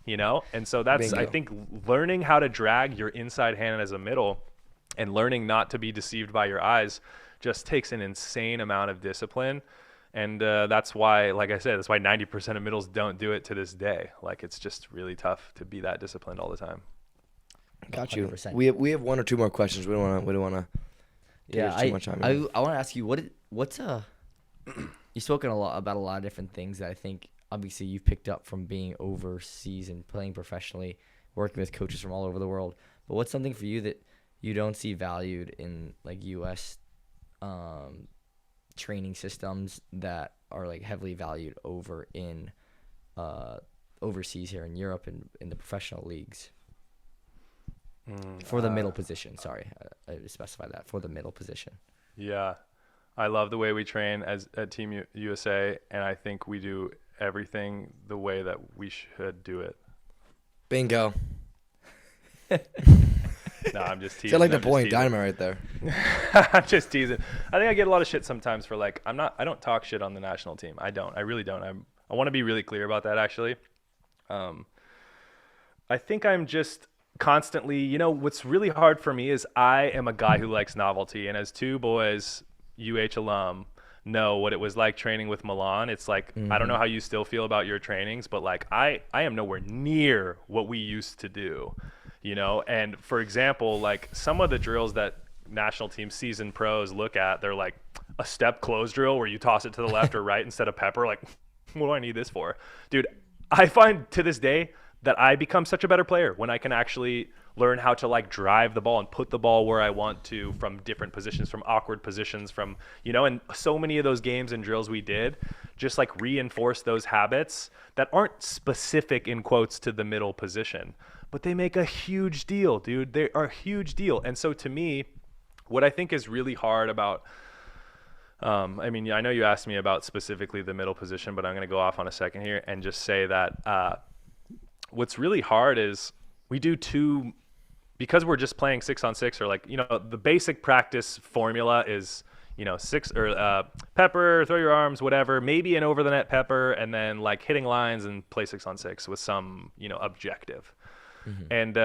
you know? And so that's, Bingo. I think, learning how to drag your inside hand as a middle and learning not to be deceived by your eyes just takes an insane amount of discipline. And that's why, like I said, that's why 90% of middles don't do it to this day. Like, it's just really tough to be that disciplined all the time. Got you. 100%. We have one or two more questions. We don't want to. Yeah, too much time. I want to ask you what's you've spoken about a lot of different things that I think obviously you've picked up from being overseas and playing professionally, working with coaches from all over the world. But what's something for you that you don't see valued in like U.S. Training systems that are like heavily valued over in overseas here in Europe and in the professional leagues? For the middle position, sorry, I specify that for the middle position. Yeah, I love the way we train at Team USA, and I think we do everything the way that we should do it. Bingo. No, I'm just teasing. Sound like I'm Napoleon just teasing. Dynamite right there. I'm just teasing. I think I get a lot of shit sometimes for like, I don't talk shit on the national team. I don't. I really don't. I want to be really clear about that actually. I think I'm just constantly, you know, what's really hard for me is I am a guy who likes novelty, and as two boys, alum, know what it was like training with Milan. It's like, I don't know how you still feel about your trainings, but like I am nowhere near what we used to do, you know? And for example, like some of the drills that national team seasoned pros look at, they're like a step close drill where you toss it to the left or right instead of pepper. Like, what do I need this for? Dude, I find to this day that I become such a better player when I can actually learn how to like drive the ball and put the ball where I want to from different positions, from awkward positions, from, you know, and so many of those games and drills we did just like reinforce those habits that aren't specific in quotes to the middle position, but they make a huge deal, dude. They are a huge deal. And so to me, what I think is really hard about, I mean, I know you asked me about specifically the middle position, but I'm going to go off on a second here and just say that, what's really hard is we do because we're just playing 6-on-6 or like, you know, the basic practice formula is, you know, pepper, throw your arms, whatever, maybe an over the net pepper, and then like hitting lines and play 6-on-6 with some, you know, objective. And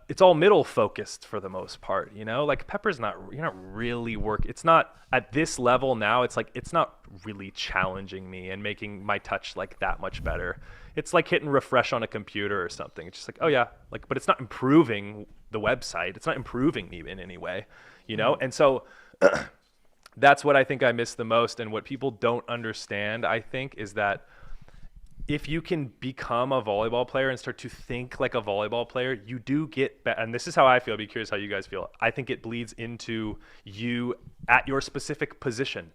it's all middle focused for the most part, you know, like pepper's you're not really it's not at this level now. It's like, it's not really challenging me and making my touch like that much better. It's like hitting refresh on a computer or something. It's just like, oh yeah, like, but it's not improving the website. It's not improving me in any way, you know? And so that's what I think I miss the most. And what people don't understand, I think, is that if you can become a volleyball player and start to think like a volleyball player, you do get better. And this is how I feel. I'd be curious how you guys feel. I think it bleeds into you at your specific position.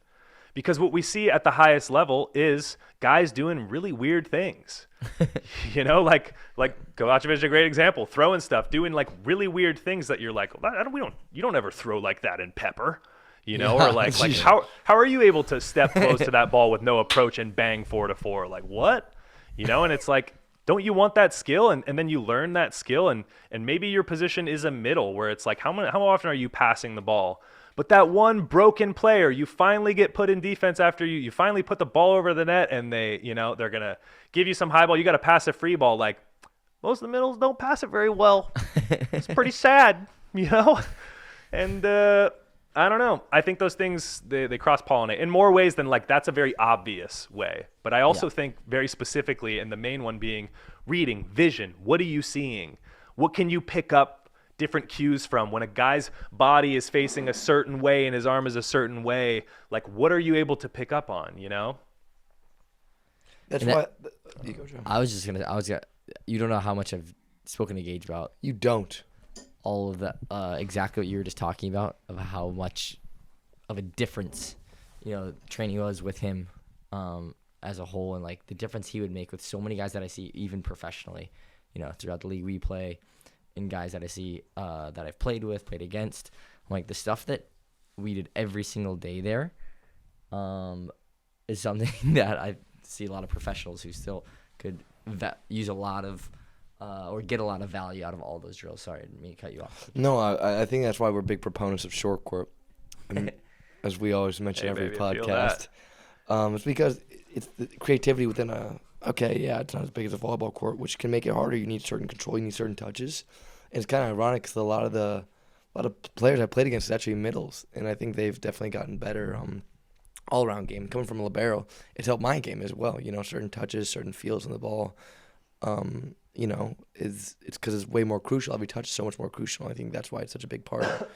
Because what we see at the highest level is guys doing really weird things. You know, like Kovacevic is a great example, throwing stuff, doing like really weird things that you're like, you don't ever throw like that in pepper. You know, or like how are you able to step close to that ball with no approach and bang 4-4? Like what? You know, and it's like, don't you want that skill? And then you learn that skill, and maybe your position is a middle where it's like, how often are you passing the ball? But that one broken player, you finally get put in defense after you finally put the ball over the net, and they, you know, they're gonna give you some high ball. You got to pass a free ball. Like most of the middles don't pass it very well. It's pretty sad, you know. And I don't know. I think those things, they cross-pollinate in more ways than like that's a very obvious way. But I also think very specifically, and the main one being reading, vision. What are you seeing? What can you pick up different cues from when a guy's body is facing a certain way and his arm is a certain way? Like, what are you able to pick up on, you know? That's And why. that- You go, Joe. You don't know how much I've spoken to Gage about You don't. all of the exactly what you were just talking about, of how much of a difference, you know, training was with him as a whole, and like the difference he would make with so many guys that I see even professionally, you know, throughout the league we play, and guys that I see that I've played against. Like the stuff that we did every single day there is something that I see a lot of professionals who still could use a lot of or get a lot of value out of all those drills. Sorry, I didn't mean to cut you off. No, I think that's why we're big proponents of short court, and as we always mention every baby, I feel podcast. It's because it's the creativity within it's not as big as a volleyball court, which can make it harder. You need certain control, you need certain touches. And it's kind of ironic because a lot of players I played against is actually middles, and I think they've definitely gotten better. All around game coming from a libero, it's helped my game as well. Certain touches, certain feels on the ball. It's because it's way more crucial. Every touch is so much more crucial. I think that's why it's such a big part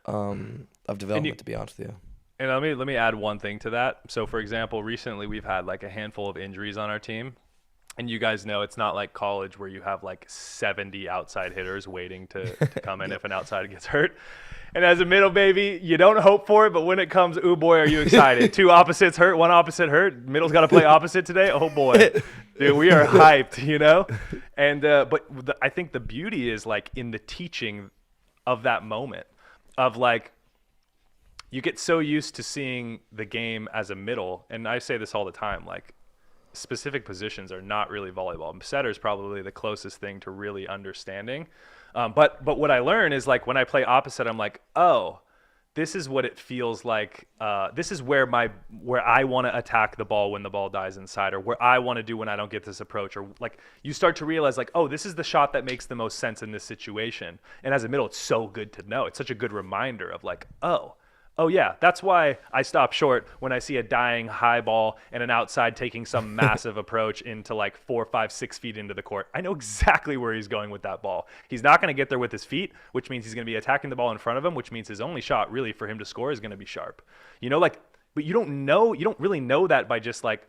of development. To be honest with you. And let me add one thing to that. So, for example, recently we've had like a handful of injuries on our team. And you guys know it's not like college where you have like 70 outside hitters waiting to come in if an outside gets hurt. And as a middle baby, you don't hope for it, but when it comes, ooh boy, are you excited. 2 opposites hurt, 1 opposite hurt. Middle's got to play opposite today. Oh boy. Dude, we are hyped, And I think the beauty is like in the teaching of that moment of like, you get so used to seeing the game as a middle, and I say this all the time, like specific positions are not really volleyball. Setter is probably the closest thing to really understanding. But what I learn is like when I play opposite, I'm like, oh, this is what it feels like. This is where I want to attack the ball when the ball dies inside, or where I want to do when I don't get this approach, or like you start to realize like, oh, this is the shot that makes the most sense in this situation. And as a middle, it's so good to know. It's such a good reminder of like, oh yeah, that's why I stop short when I see a dying high ball and an outside taking some massive approach into like 4, 5, 6 feet into the court. I know exactly where he's going with that ball. He's not going to get there with his feet, which means he's going to be attacking the ball in front of him, which means his only shot really for him to score is going to be sharp. But you don't really know that by just like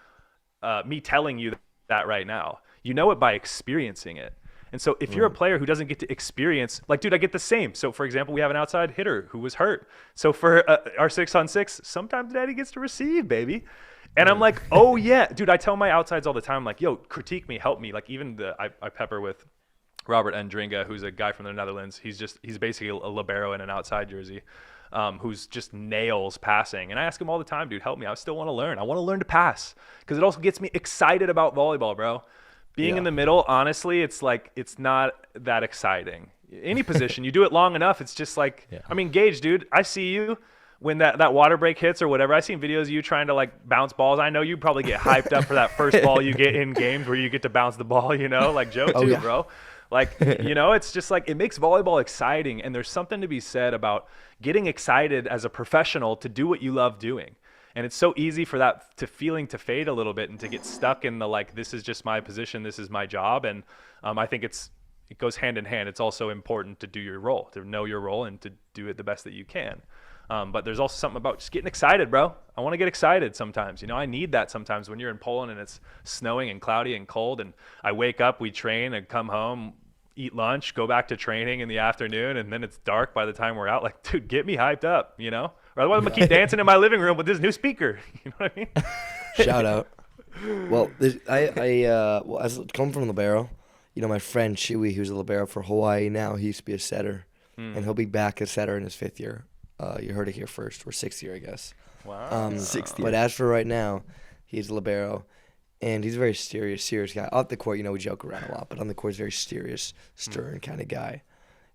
me telling you that right now. You know it by experiencing it. And so if you're a player who doesn't get to experience, like, dude, I get the same. So, for example, we have an outside hitter who was hurt. So for our 6-on-6, sometimes daddy gets to receive, baby. And I'm like, oh, yeah. Dude, I tell my outsides all the time, like, yo, critique me, help me. Like, even I pepper with Robert Ndringa, who's a guy from the Netherlands. He's basically a libero in an outside jersey who's just nails passing. And I ask him all the time, dude, help me. I still want to learn. I want to learn to pass because it also gets me excited about volleyball, bro. Being in the middle, honestly, it's like it's not that exciting. Any position, you do it long enough, it's just like, I mean, Gage, dude, I see you when that water break hits or whatever. I've seen videos of you trying to like bounce balls. I know you probably get hyped up for that first ball you get in games where you get to bounce the ball, like Joe too, bro. Like, it's just like it makes volleyball exciting. And there's something to be said about getting excited as a professional to do what you love doing. And it's so easy for that feeling to fade a little bit and to get stuck in the like, this is just my position, this is my job. And I think it goes hand in hand. It's also important to do your role, to know your role and to do it the best that you can. But there's also something about just getting excited, bro. I want to get excited sometimes. I need that sometimes when you're in Poland and it's snowing and cloudy and cold. And I wake up, we train and come home, eat lunch, go back to training in the afternoon, and then it's dark by the time we're out. Like, dude, get me hyped up, Or otherwise I'm going to keep dancing in my living room with this new speaker. You know what I mean? Shout out. Well, as come from libero, my friend Chewy, who's a libero for Hawaii now, he used to be a setter, and he'll be back as setter in his 5th year. You heard it here first. We're 6th year, I guess. Wow. 6th year. But as for right now, he's a libero, and he's a very serious guy. Off the court, we joke around a lot, but on the court, he's a very serious, stern kind of guy.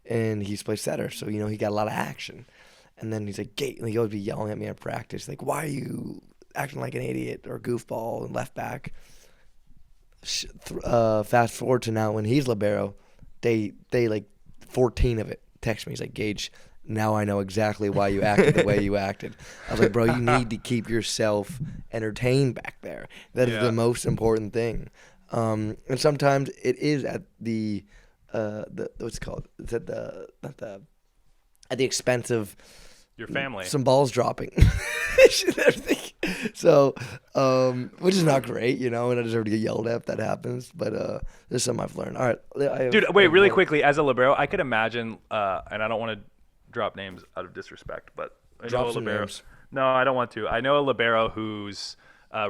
And he's played setter, so, he got a lot of action. And then he's like, Gate, and he always be yelling at me at practice, like, why are you acting like an idiot or goofball and left back? Fast forward to now when he's libero, they like 14 of it text me. He's like, Gage, now I know exactly why you acted the way you acted. I was like, bro, you need to keep yourself entertained back there. That is the most important thing. And sometimes it is at the what's it called? It's at the expense of your family, some balls dropping. So, which is not great, and I deserve to get yelled at if that happens. But there's something I've learned. All right, dude. Wait, really quickly, as a libero, I could imagine, and I don't want to drop names out of disrespect, but I know a libero. Names. No, I don't want to. I know a libero who's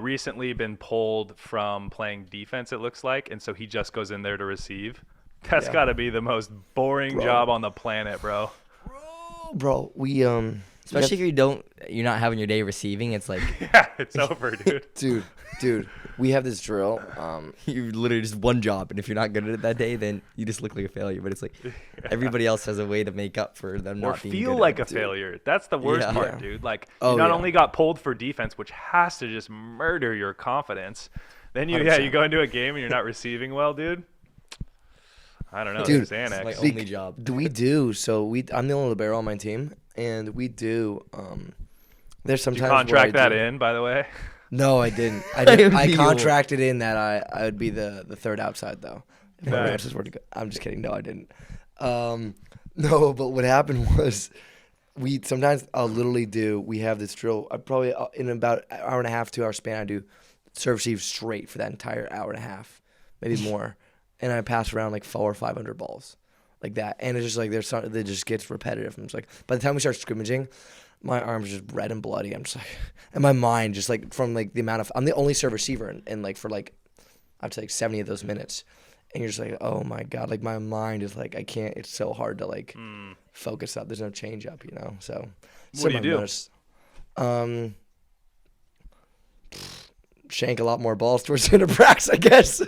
recently been pulled from playing defense. It looks like, and so he just goes in there to receive. That's got to be the most boring job on the planet, bro. Bro, we Especially if you're not having your day receiving. It's like Yeah, it's over, dude. Dude, we have this drill. you literally just one job, and if you're not good at it that day, then you just look like a failure. But it's like everybody else has a way to make up for them Or not being feel good like at a it. failure. That's the worst Yeah. part, Yeah. dude. Like, Oh, you not yeah. only got pulled for defense, which has to just murder your confidence, then you 100%. go into a game and you're not receiving well, dude. I don't know. Dude, It's Xanax. my only job. We do. So I'm the only libero on my team, and we do. There's Did sometimes you where contract I that do- in, by the way? No, I didn't. I Deal. contracted in that I would be the third outside though. If my Nice. ranches were to go. I'm just kidding. No, I didn't. No, but what happened was I'll literally do. We have this drill. I probably in about an hour and a half, 2 hour span. I do serve receive straight for that entire hour and a half, maybe more, and I pass around like 400 or 500 balls, like that. And it's just like there's something that just gets repetitive. I'm just like, by the time we start scrimmaging, my arms are just red and bloody. I'm just like, and my mind just like from like the amount of I'm the only serve receiver and like for like I'd say like 70 of those minutes, and you're just like, oh my god, like my mind is like I can't. It's so hard to like focus up. There's no change up, So What do you I've do? noticed. Shank a lot more balls towards the end of practice, I guess.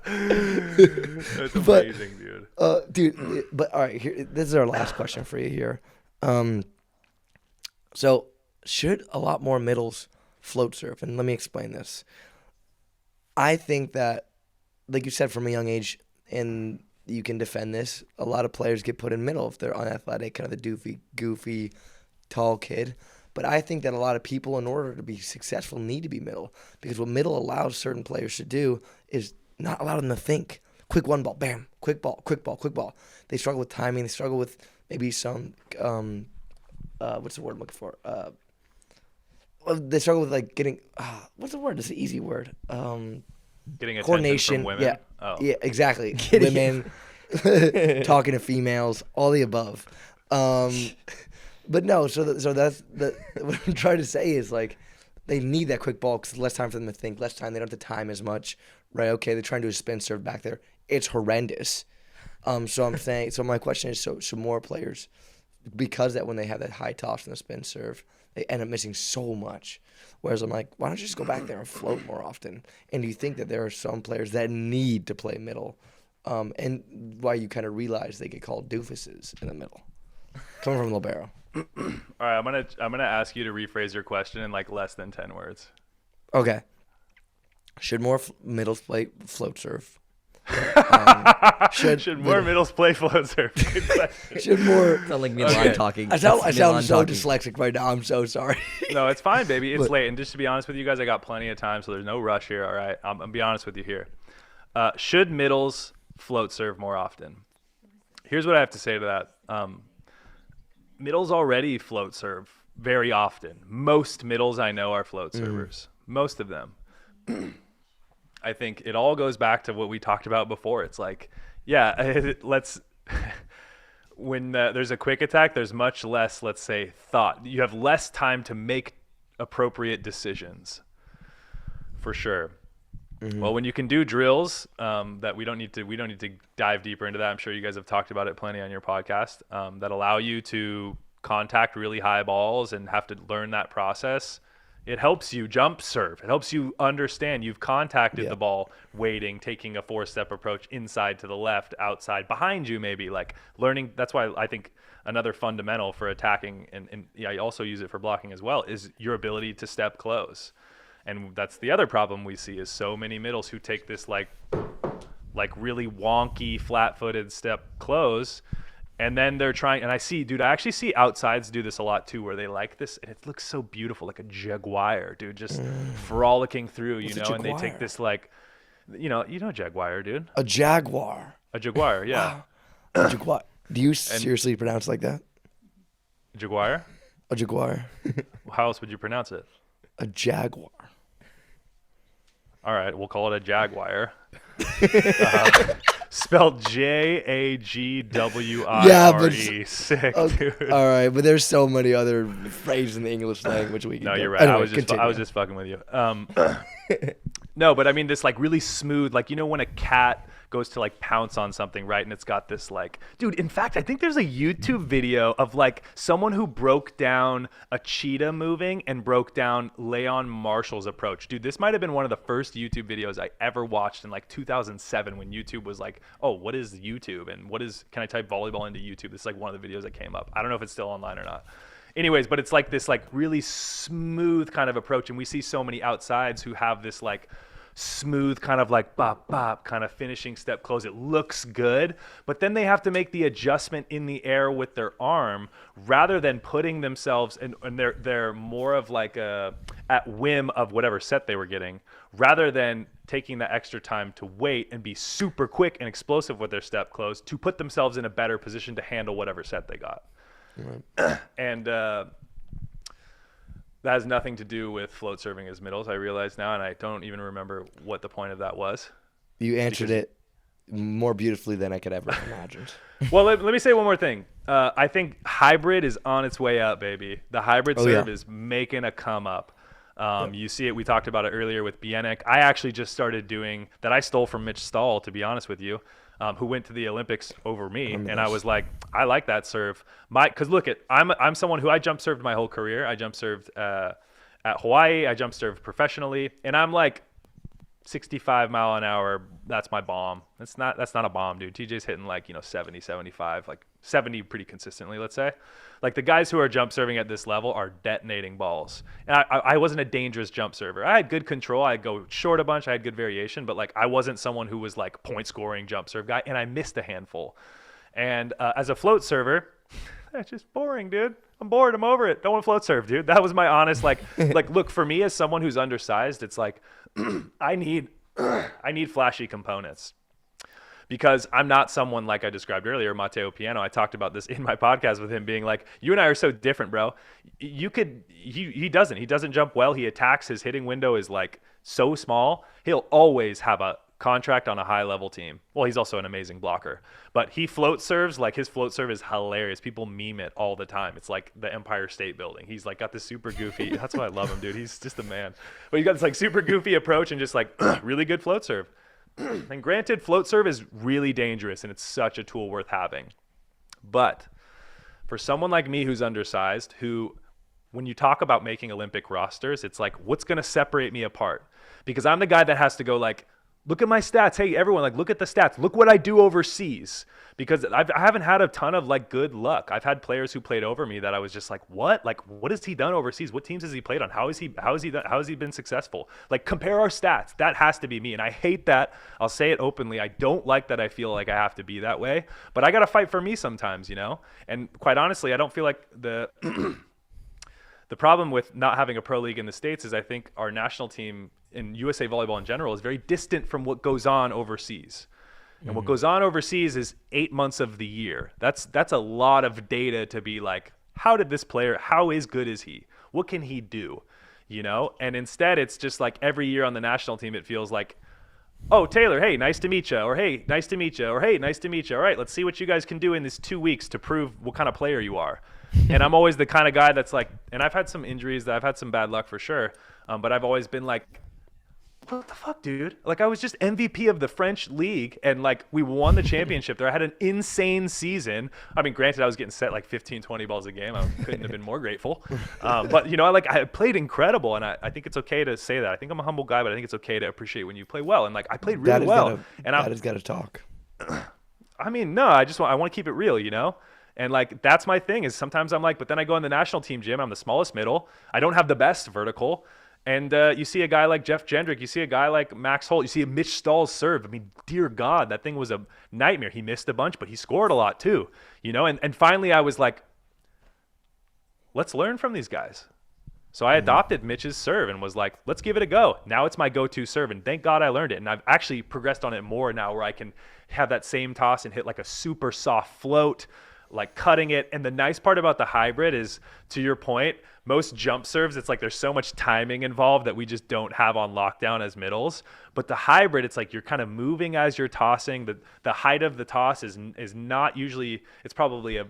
That's amazing, dude. But all right, here. This is our last question for you here. So should a lot more middles float serve? And let me explain this. I think that, like you said, from a young age, and you can defend this, a lot of players get put in middle if they're unathletic, kind of the goofy, tall kid. But I think that a lot of people, in order to be successful, need to be middle. Because what middle allows certain players to do is not allow them to think. Quick one ball, bam, quick ball, quick ball, quick ball. They struggle with timing. They struggle with maybe some, what's the word I'm looking for? They struggle with like getting, what's the word? It's an easy word. Getting attention Coordination. from women. Yeah, Oh. yeah, exactly. Women, talking to females, all the above. But no, so that's what I'm trying to say is like they need that quick ball because less time for them to think, less time. They don't have to time as much, right? Okay, they're trying to do a spin serve back there. It's horrendous. So I'm saying, so my question is, so more players, because that when they have that high toss and the spin serve, they end up missing so much. Whereas I'm like, why don't you just go back there and float more often? And do you think that there are some players that need to play middle, and why you kind of realize they get called doofuses in the middle, coming from libero? All right, I'm gonna ask you to rephrase your question in like less than 10 words. Okay. Should more middles play float serve? Should more middles play float serve? Good question. Should more? Sound like me Okay. Milan talking. I sound That's Milan so talking. dyslexic right now. I'm so sorry. No, it's fine, baby. It's But- late, and just to be honest with you guys, I got plenty of time, so there's no rush here. All right, I'm gonna be honest with you here. Should middles float serve more often? Here's what I have to say to that. Middles already float serve very often. Most middles I know are float servers. Most of them. I think it all goes back to what we talked about before. It's like, yeah, let's. When there's a quick attack, there's much less, let's say, thought. You have less time to make appropriate decisions, for sure. Well, when you can do drills that we don't need to dive deeper into that. I'm sure you guys have talked about it plenty on your podcast that allow you to contact really high balls and have to learn that process. It helps you jump serve. It helps you understand you've contacted the ball, waiting, taking a 4-step approach inside to the left, outside, behind you maybe, like learning. That's why I think another fundamental for attacking, and I also use it for blocking as well, is your ability to step close. And that's the other problem we see is so many middles who take this like really wonky, flat-footed step close, and then they're trying. And I actually see outsides do this a lot too, where they like this, and it looks so beautiful, like a jaguar, dude, just frolicking through, What's a and they take jaguar? this like, you know, jaguar, dude, A jaguar. a jaguar, yeah, A jaguar. Do you seriously pronounce it like that? jaguar. A jaguar. How else would you pronounce it? A jaguar. All right, we'll call it a jaguar. Spelled Jagwire. Yeah, but Sick, Okay. dude. All right, but there's so many other phrases in the English language we can. No, go. you're right. Anyway, I was continue. just fucking with you. No, but I mean this like really smooth, like when a cat goes to like pounce on something, right? And it's got this like, dude, in fact, I think there's a YouTube video of like someone who broke down a cheetah moving and broke down Leon Marshall's approach. Dude, this might have been one of the first YouTube videos I ever watched in like 2007 when YouTube was like, oh, what is YouTube? And can I type volleyball into YouTube? This is like one of the videos that came up. I don't know if it's still online or not. Anyways, but it's like this like really smooth kind of approach. And we see so many outsides who have this like smooth kind of like bop, bop kind of finishing step close. It looks good, but then they have to make the adjustment in the air with their arm rather than putting themselves and they're more of like at whim of whatever set they were getting rather than taking that extra time to wait and be super quick and explosive with their step close to put themselves in a better position to handle whatever set they got. Right. And that has nothing to do with float serving as middles, I realize now, and I don't even remember what the point of that was. You answered it more beautifully than I could ever imagine. Well, let me say one more thing. I think hybrid is on its way up, baby. The hybrid serve is making a come up. You see it. We talked about it earlier with Bieniek. I actually just started doing that. I stole from Mitch Stahl, to be honest with you. Who went to the Olympics over me, and I was like, I like that serve. Because look, I'm someone who I jump served my whole career. I jump served at Hawaii. I jump served professionally, and I'm like 65 mile an hour. That's my bomb. That's not a bomb, dude. TJ's hitting like 70, 75, like 70 pretty consistently. Let's say, like the guys who are jump serving at this level are detonating balls. And I wasn't a dangerous jump server. I had good control. I'd go short a bunch. I had good variation, but like I wasn't someone who was like point scoring jump serve guy. And I missed a handful. And as a float server, that's just boring, dude. I'm bored. I'm over it. Don't want to float serve, dude. That was my honest like look, for me as someone who's undersized, it's like I need flashy components. Because I'm not someone like I described earlier, Matteo Piano. I talked about this in my podcast with him being like, you and I are so different, bro. He doesn't jump well. He attacks. His hitting window is like so small. He'll always have a contract on a high level team. Well, he's also an amazing blocker, but he float serves, like his float serve is hilarious. People meme it all the time. It's like the Empire State Building. He's like got this super goofy, that's why I love him, dude. He's just a man. But he's got this like super goofy approach and just like really good float serve. And granted, float serve is really dangerous and it's such a tool worth having. But for someone like me who's undersized, who when you talk about making Olympic rosters, it's like, what's going to separate me apart? Because I'm the guy that has to go like, look at my stats. Hey, everyone, like, look at the stats. Look what I do overseas. Because I haven't had a ton of, like, good luck. I've had players who played over me that I was just like, what? Like, what has he done overseas? What teams has he played on? How has he been successful? Like, compare our stats. That has to be me. And I hate that. I'll say it openly. I don't like that I feel like I have to be that way. But I got to fight for me sometimes, you know? And quite honestly, I don't feel like the problem with not having a pro league in the States is I think our national team and USA Volleyball in general is very distant from what goes on overseas. And what goes on overseas is 8 months of the year. That's a lot of data to be like, how did this player, how good is he? What can he do? You know? And instead it's just like every year on the national team, it feels like, oh, Taylor, hey, nice to meet you. Or hey, nice to meet you. Or hey, nice to meet you. All right, let's see what you guys can do in this 2 weeks to prove what kind of player you are. And I'm always the kind of guy that's like, and I've had some injuries, I've had some bad luck for sure. But I've always been like, what the fuck, dude? Like, I was just MVP of the French league, and like we won the championship there. I had an insane season. I mean, granted, I was getting set like 15, 20 balls a game. I couldn't have been more grateful. But you know, I played incredible, and I think it's okay to say that. I think I'm a humble guy, but I think it's okay to appreciate when you play well. And like, I played really well. That has got to talk. I mean, no, I want to keep it real, you know. And like, that's my thing is sometimes I'm like, but then I go in the national team gym. I'm the smallest middle. I don't have the best vertical. And you see a guy like Jeff Jendrick, you see a guy like Max Holt, you see a Mitch Stahl's serve. I mean, dear God, that thing was a nightmare. He missed a bunch, but he scored a lot too, you know? And finally I was like, let's learn from these guys. So I adopted Mitch's serve and was like, let's give it a go. Now it's my go-to serve, and thank God I learned it. And I've actually progressed on it more now where I can have that same toss and hit like a super soft float, like cutting it. And the nice part about the hybrid is, to your point, most jump serves, it's like there's so much timing involved that we just don't have on lockdown as middles. But the hybrid, it's like you're kind of moving as you're tossing. The height of the toss is not usually, it's probably a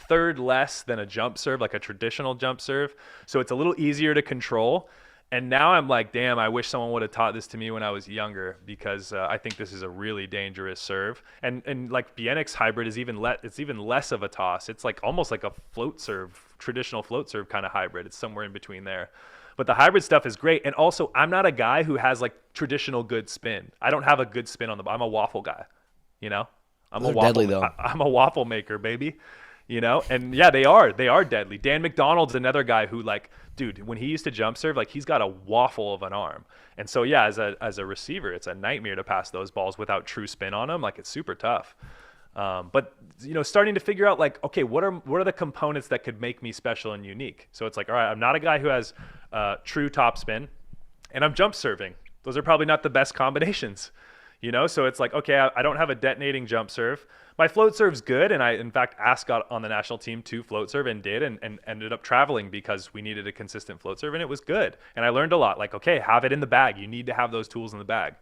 third less than a jump serve, like a traditional jump serve. So it's a little easier to control. And now I'm like, damn, I wish someone would have taught this to me when I was younger, because I think this is a really dangerous serve. And like BNX hybrid is it's even less of a toss. It's like almost like a float serve, traditional float serve kind of hybrid. It's somewhere in between there. But the hybrid stuff is great. And also, I'm not a guy who has like traditional good spin. I don't have a good spin on the ball. I'm a waffle guy, you know? I'm a waffle, deadly, though. I'm a waffle maker, baby. You know, and yeah, they are deadly. Dan McDonald's another guy who, like, dude, when he used to jump serve, like, he's got a waffle of an arm. And so, yeah, as a receiver, it's a nightmare to pass those balls without true spin on them. Like, it's super tough. But, you know, starting to figure out, like, okay, what are the components that could make me special and unique? So it's like, all right, I'm not a guy who has true top spin, and I'm jump serving. Those are probably not the best combinations. You know, so it's like, okay, I don't have a detonating jump serve. My float serve's good, and I, in fact, got on the national team to float serve and did, and ended up traveling because we needed a consistent float serve, and it was good. And I learned a lot. Like, okay, have it in the bag. You need to have those tools in the bag.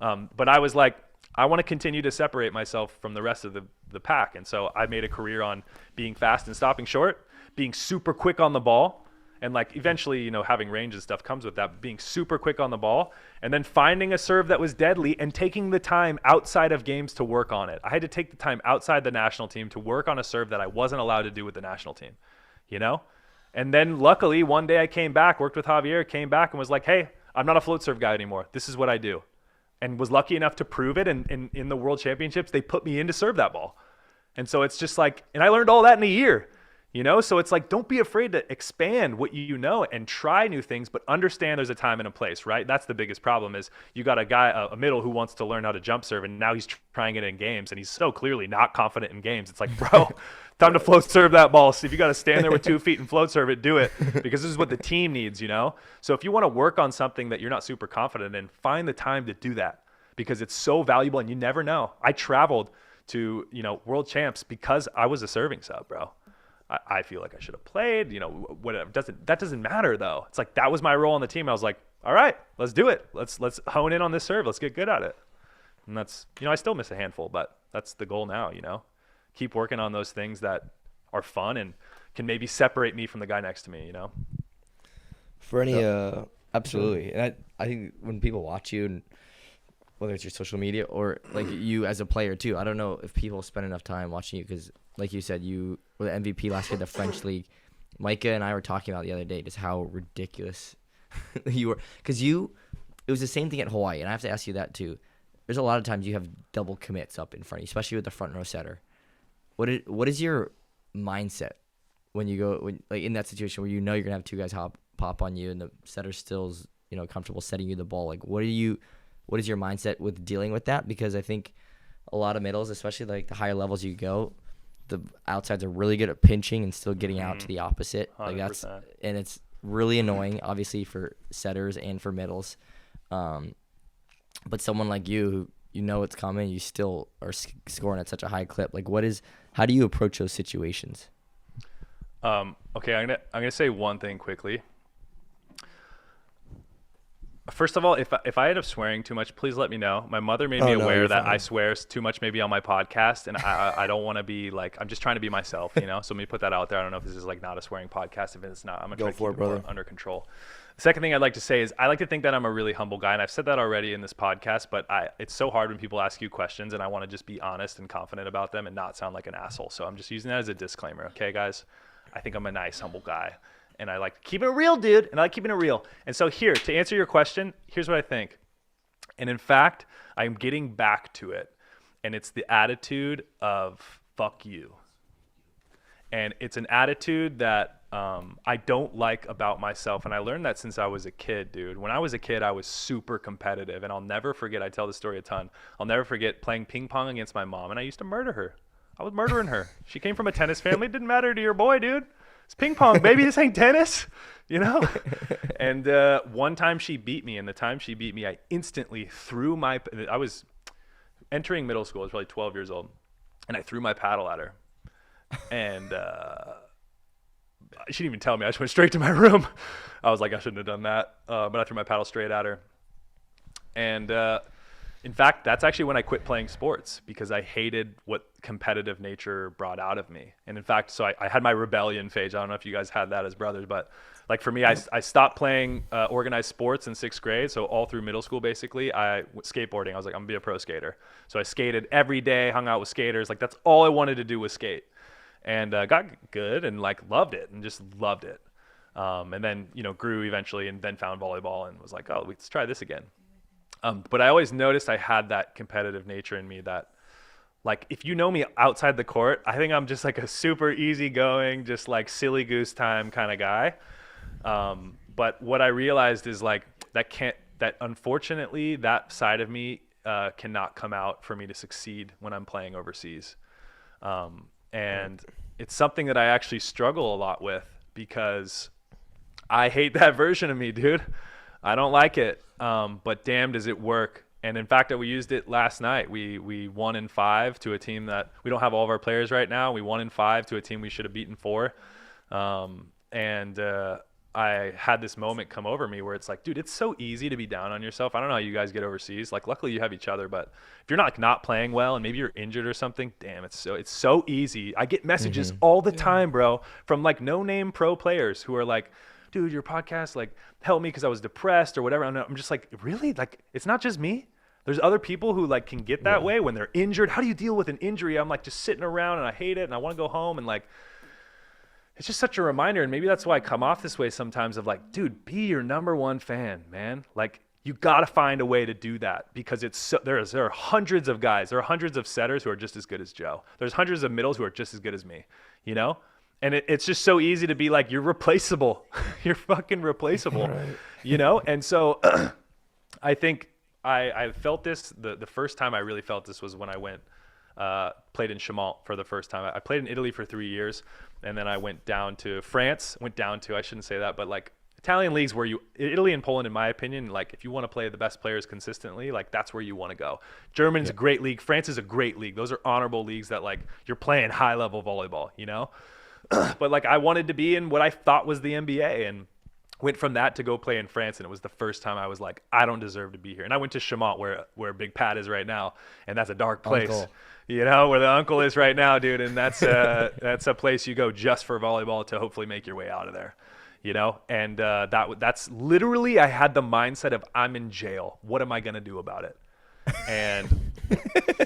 But I was like, I want to continue to separate myself from the rest of the pack. And so I made a career on being fast and stopping short, being super quick on the ball. And like eventually, you know, having range and stuff comes with that, being super quick on the ball, and then finding a serve that was deadly and taking the time outside of games to work on it. I had to take the time outside the national team to work on a serve that I wasn't allowed to do with the national team, you know? And then luckily one day I came back, worked with Javier, came back and was like, hey, I'm not a float serve guy anymore. This is what I do. And was lucky enough to prove it. And in the World Championships, they put me in to serve that ball. And so it's just like, and I learned all that in a year. You know, so it's like, don't be afraid to expand what you know and try new things, but understand there's a time and a place, right? That's the biggest problem is you got a guy, a middle who wants to learn how to jump serve, and now he's trying it in games, and he's so clearly not confident in games. It's like, bro, time to float serve that ball. So if you got to stand there with 2 feet and float serve it, do it, because this is what the team needs, you know? So if you want to work on something that you're not super confident in, find the time to do that, because it's so valuable, and you never know. I traveled to, you know, world champs because I was a serving sub, bro. I feel like I should have played, you know, whatever. That doesn't matter though. It's like, that was my role on the team. I was like, all right, let's do it. Let's hone in on this serve. Let's get good at it. And that's, you know, I still miss a handful, but that's the goal now, you know, keep working on those things that are fun and can maybe separate me from the guy next to me, you know? For any, Absolutely. And I think when people watch you, and whether it's your social media or like you as a player too, I don't know if people spend enough time watching you, because like you said, you were the MVP last year in the French league. Micah and I were talking about the other day just how ridiculous you were. Because it was the same thing at Hawaii, and I have to ask you that too. There's a lot of times you have double commits up in front of you, especially with the front row setter. What is your mindset when you go like in that situation where you know you're gonna have two guys pop on you and the setter still's, you know, comfortable setting you the ball? Like what is your mindset with dealing with that? Because I think a lot of middles, especially like the higher levels you go, the outsides are really good at pinching and still getting out to the opposite. 100%. Like and it's really annoying, obviously, for setters and for middles. But someone like you, who you know it's coming, you still are scoring at such a high clip. Like, how do you approach those situations? Okay, I'm gonna say one thing quickly. First of all, if I end up swearing too much, please let me know. My mother made me aware that I swear too much maybe on my podcast, and I don't want to be like, I'm just trying to be myself, you know? So let me put that out there. I don't know if this is like not a swearing podcast. If it's not, I'm going to try to keep it more under control. The second thing I'd like to say is I like to think that I'm a really humble guy, and I've said that already in this podcast, but it's so hard when people ask you questions, and I want to just be honest and confident about them and not sound like an asshole. So I'm just using that as a disclaimer. Okay, guys? I think I'm a nice, humble guy. And I like keeping it real, dude. And I like keeping it real. And so here, to answer your question, here's what I think. And in fact, I'm getting back to it. And it's the attitude of fuck you. And it's an attitude that I don't like about myself. And I learned that since I was a kid, dude. When I was a kid, I was super competitive. And I'll never forget, I tell this story a ton. I'll never forget playing ping pong against my mom. And I used to murder her. I was murdering her. She came from a tennis family. It didn't matter to your boy, dude. It's ping pong, baby. This ain't tennis, you know? And one time she beat me, and the time she beat me, I instantly threw I was entering middle school. I was probably 12 years old, and I threw my paddle at her. And she didn't even tell me. I just went straight to my room. I was like, I shouldn't have done that. But I threw my paddle straight at her. And in fact, that's actually when I quit playing sports, because I hated what competitive nature brought out of me. And in fact, so I had my rebellion phase. I don't know if you guys had that as brothers, but Like for me, I stopped playing organized sports in 6th grade. So all through middle school, basically, skateboarding. I was like, I'm gonna be a pro skater. So I skated every day, hung out with skaters. Like that's all I wanted to do was skate, and got good and like loved it and just loved it. And then, you know, grew eventually and then found volleyball and was like, oh, let's try this again. But I always noticed I had that competitive nature in me that, like, if you know me outside the court, I think I'm just like a super easygoing, just like silly goose time kind of guy. But what I realized is like that unfortunately that side of me cannot come out for me to succeed when I'm playing overseas. And it's something that I actually struggle a lot with because I hate that version of me, dude. I don't like it. But damn, does it work. And in fact, we used it last night. We won in 5 to a team that we don't have all of our players right now. We won in 5 to a team we should have beaten 4. I had this moment come over me where it's like, dude, it's so easy to be down on yourself. I don't know how you guys get overseas. Like, luckily you have each other, but if you're not playing well and maybe you're injured or something, damn, it's so easy. I get messages all the time, bro, from like no-name pro players who are like, dude, your podcast like helped me because I was depressed or whatever. I'm just like, really? Like, it's not just me. There's other people who like can get that way when they're injured. How do you deal with an injury? I'm like just sitting around and I hate it and I want to go home and like, it's just such a reminder. And maybe that's why I come off this way sometimes of like, dude, be your number one fan, man. Like you got to find a way to do that because there are hundreds of guys. There are hundreds of setters who are just as good as Joe. There's hundreds of middles who are just as good as me, you know? And it's just so easy to be like, you're replaceable. You're fucking replaceable, right. You know? And so I think I felt this, the first time I really felt this was when I went, played in Chaumont for the first time. I played in Italy for 3 years. And then I went down to France, I shouldn't say that, but like Italian leagues where Italy and Poland, in my opinion, like if you want to play the best players consistently, like that's where you want to go. Germany's a great league. France is a great league. Those are honorable leagues that like you're playing high level volleyball, you know? But like I wanted to be in what I thought was the NBA and went from that to go play in France. And it was the first time I was like, I don't deserve to be here. And I went to Chaumont where Big Pat is right now. And that's a dark place. Uncle. You know, where the uncle is right now, dude. And that's a place you go just for volleyball to hopefully make your way out of there, you know? And that's literally, I had the mindset of I'm in jail. What am I going to do about it? And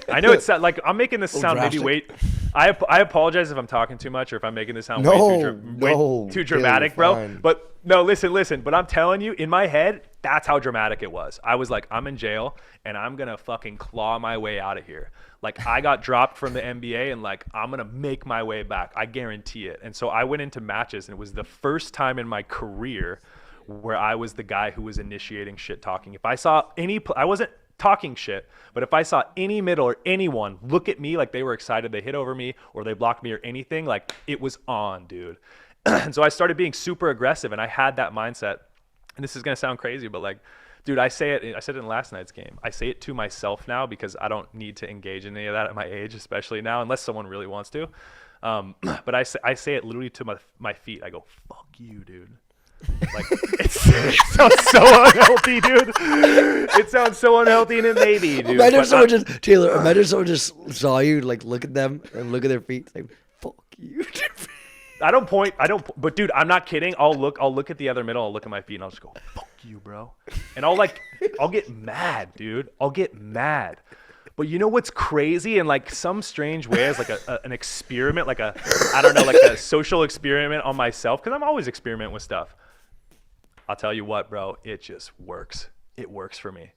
I know it's like I'm making this sound maybe I apologize if I'm talking too much or if I'm making this sound way too dramatic, bro. Fine. But no, listen. But I'm telling you, in my head, that's how dramatic it was. I was like, I'm in jail and I'm going to fucking claw my way out of here. Like I got dropped from the NBA and like, I'm going to make my way back. I guarantee it. And so I went into matches and it was the first time in my career where I was the guy who was initiating shit talking. If I saw I wasn't talking shit, but if I saw any middle or anyone look at me like they were excited, they hit over me or they blocked me or anything, like it was on, dude. And so I started being super aggressive and I had that mindset. And this is going to sound crazy, but like, dude, I said it in last night's game. I say it to myself now because I don't need to engage in any of that at my age, especially now, unless someone really wants to. But I say it literally to my feet. I go, fuck you, dude. Like it sounds so unhealthy, dude. It sounds so unhealthy, and it may be, dude. Imagine someone just saw you, like look at them and look at their feet, like fuck you. I don't point, but dude, I'm not kidding. I'll look at the other middle. I'll look at my feet, and I'll just go, fuck you, bro. And I'll get mad, dude. I'll get mad. But you know what's crazy in like some strange way as like an experiment, like a social experiment on myself, because I'm always experimenting with stuff. I'll tell you what, bro, it just works. It works for me.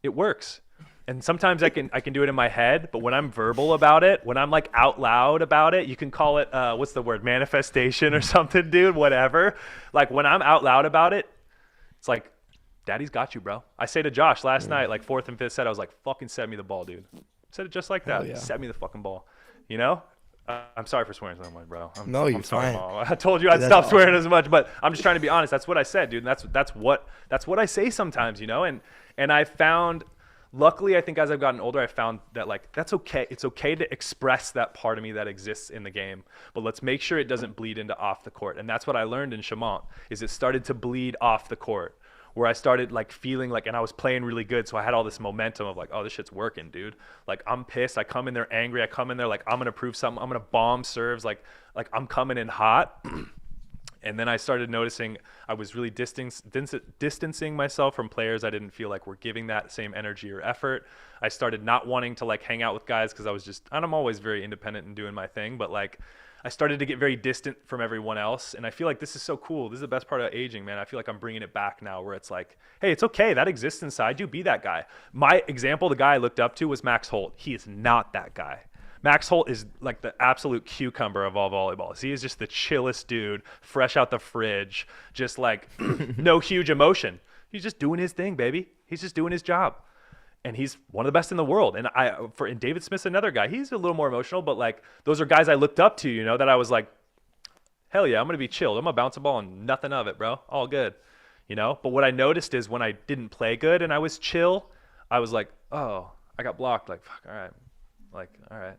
It works. And sometimes I can do it in my head, but when I'm verbal about it, when I'm like out loud about it, you can call it, what's the word, manifestation or something, dude, whatever. Like when I'm out loud about it, it's like, Daddy's got you, bro. I say to Josh last night, like 4th and 5th set, I was like, fucking set me the ball, dude. Said it just like that. Yeah. Set me the fucking ball. You know? I'm sorry for swearing so much, bro. I'm sorry, Mom. I told you I'd stop swearing as much, but I'm just trying to be honest. That's what I said, dude. And that's what I say sometimes, you know? And I found, luckily, I think as I've gotten older, I found that like, that's okay. It's okay to express that part of me that exists in the game, but let's make sure it doesn't bleed into off the court. And that's what I learned in Chaumont, is it started to bleed off the court, where I started like feeling like, and I was playing really good. So I had all this momentum of like, oh, this shit's working, dude. Like I'm pissed. I come in there angry. I come in there like, I'm going to prove something. I'm going to bomb serves. Like I'm coming in hot. And then I started noticing I was really distancing myself from players I didn't feel like were giving that same energy or effort. I started not wanting to like hang out with guys because and I'm always very independent and doing my thing, but like I started to get very distant from everyone else. And I feel like this is so cool. This is the best part of aging, man. I feel like I'm bringing it back now where it's like, hey, it's okay. That exists inside you. Be that guy. My example, the guy I looked up to was Max Holt. He is not that guy. Max Holt is like the absolute cucumber of all volleyballs. He is just the chillest dude, fresh out the fridge, just like no huge emotion. He's just doing his thing, baby. He's just doing his job. And he's one of the best in the world. And and David Smith's another guy. He's a little more emotional, but like those are guys I looked up to, you know, that I was like, hell yeah, I'm going to be chilled. I'm going to bounce a ball and nothing of it, bro. All good, you know? But what I noticed is when I didn't play good and I was chill, I was like, oh, I got blocked. Like, fuck, all right. Like, all right.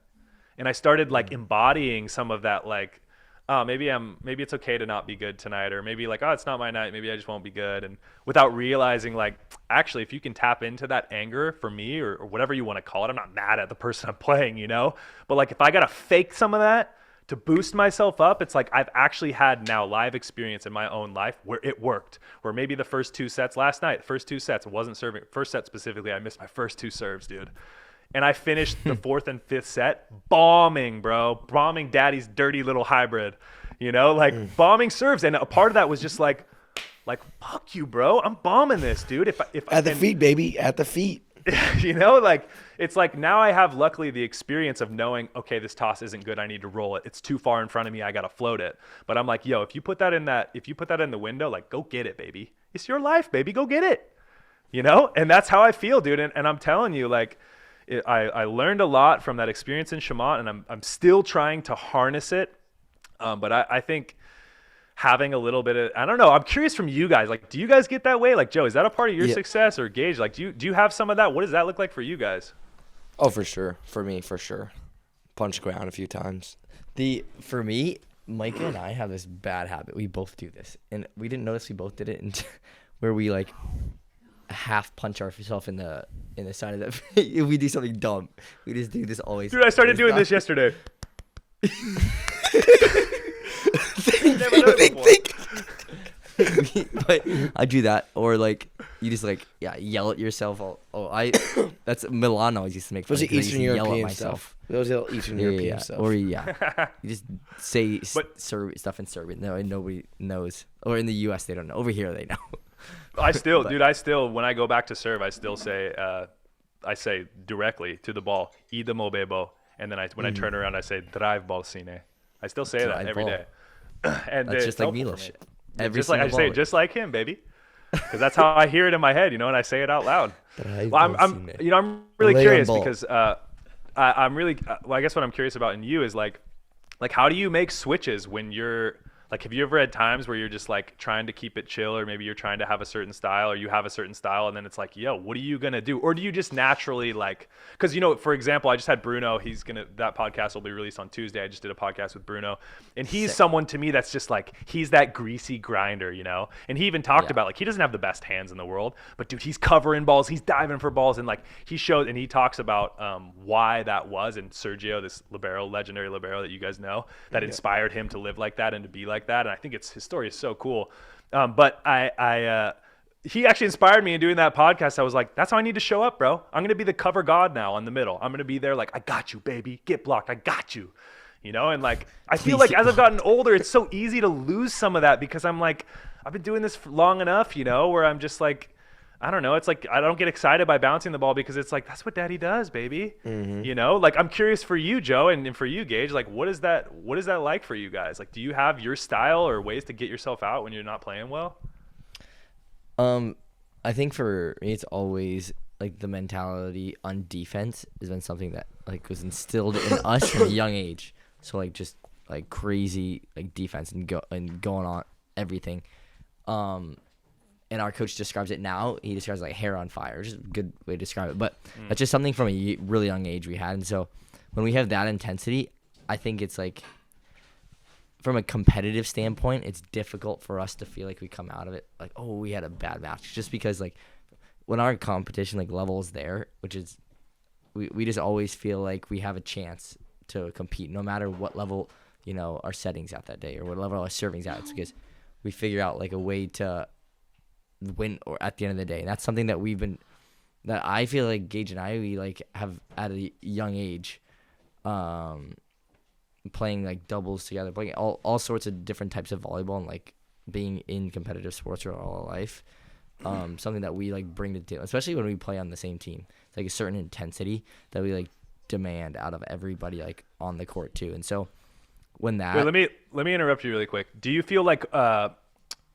And I started like embodying some of that, like, oh, maybe it's okay to not be good tonight, or maybe like, oh, it's not my night. Maybe I just won't be good. And without realizing, like, actually, if you can tap into that anger for me or whatever you want to call it, I'm not mad at the person I'm playing, you know, but like, if I got to fake some of that to boost myself up, it's like, I've actually had now live experience in my own life where it worked, where maybe the first 2 sets last night, first 2 sets wasn't serving. First set specifically, I missed my first 2 serves, dude. And I finished the 4th and 5th set bombing, bro. Bombing daddy's dirty little hybrid, you know, like bombing serves. And a part of that was just like, fuck you, bro. I'm bombing this, dude. If At the feet, baby. At the feet. You know, like, it's like now I have luckily the experience of knowing, okay, this toss isn't good. I need to roll it. It's too far in front of me. I got to float it. But I'm like, yo, if you put that in the window, like, go get it, baby. It's your life, baby. Go get it. You know? And that's how I feel, dude. And I'm telling you, like, I learned a lot from that experience in Chaumont, and I'm still trying to harness it. But I think having a little bit of, I don't know, I'm curious from you guys, like, do you guys get that way? Like, Joe, is that a part of your success, or Gage? Like, do you have some of that? What does that look like for you guys? Oh, for sure. For me, for sure. Punch ground a few times. For me, Micah and I have this bad habit. We both do this, and we didn't notice we both did it where we like half punch ourselves in the side of that. If we do something dumb, we just do this always. Dude, I started doing this yesterday. think. But I do that, or like you just like yell at yourself. That's Milan always used to make fun. Those are Eastern European stuff. Those are Eastern European stuff. Or you just say stuff in Serbian. No, nobody knows. Or in the U.S. they don't know. Over here they know. I still, when I go back to serve, I still say, I say directly to the ball, idemo bebo. And then when I turn around, I say, drive ball sine. I still say that every day. And that's just like Milos. I say it just like him, baby. Because that's how I hear it in my head, you know, and I say it out loud. Well, I'm really curious because I'm really, I guess what I'm curious about in you is like how do you make switches when you're, like, have you ever had times where you're just like trying to keep it chill, or maybe you're trying to have a certain style, or you have a certain style, and then it's like, yo, what are you going to do? Or do you just naturally like, because, you know, for example, I just had Bruno, that podcast will be released on Tuesday. I just did a podcast with Bruno, and he's someone to me that's just like, he's that greasy grinder, you know? And he even talked about, like, he doesn't have the best hands in the world, but dude, he's covering balls, he's diving for balls, and like he showed, and he talks about why that was, and Sergio, this legendary libero that you guys know, that inspired him to live like that and to be like that. And I think his story is so cool. But he actually inspired me in doing that podcast. I was like, that's how I need to show up, bro. I'm going to be the cover god now in the middle. I'm going to be there like, I got you, baby. Get blocked. I got you. You know, and like, I feel like as I've gotten older, it's so easy to lose some of that because I'm like, I've been doing this for long enough, you know, where I'm just like, I don't know. It's like I don't get excited by bouncing the ball because it's like, that's what daddy does, baby. Mm-hmm. You know, like I'm curious for you, Joe, and for you, Gage, like what is that like for you guys? Like, do you have your style or ways to get yourself out when you're not playing well? I think for me, it's always like the mentality on defense has been something that like was instilled in us from a young age. So like just like crazy like defense and going on everything. And our coach describes it now. He describes it like hair on fire, which is a good way to describe it. But that's just something from a really young age we had. And so when we have that intensity, I think it's like from a competitive standpoint, it's difficult for us to feel like we come out of it like, oh, we had a bad match. Just because like when our competition like level is there, which is we just always feel like we have a chance to compete no matter what level, you know, our setting's at that day or what level our serving's at. It's because we figure out like a way to win or at the end of the day. And that's something that that I feel like Gage and we like have at a young age, playing like doubles together, playing all sorts of different types of volleyball, and like being in competitive sports for all our life. Something that we like bring to the table, especially when we play on the same team. It's like a certain intensity that we like demand out of everybody like on the court too. And so when that Wait, let me interrupt you really quick. Do you feel like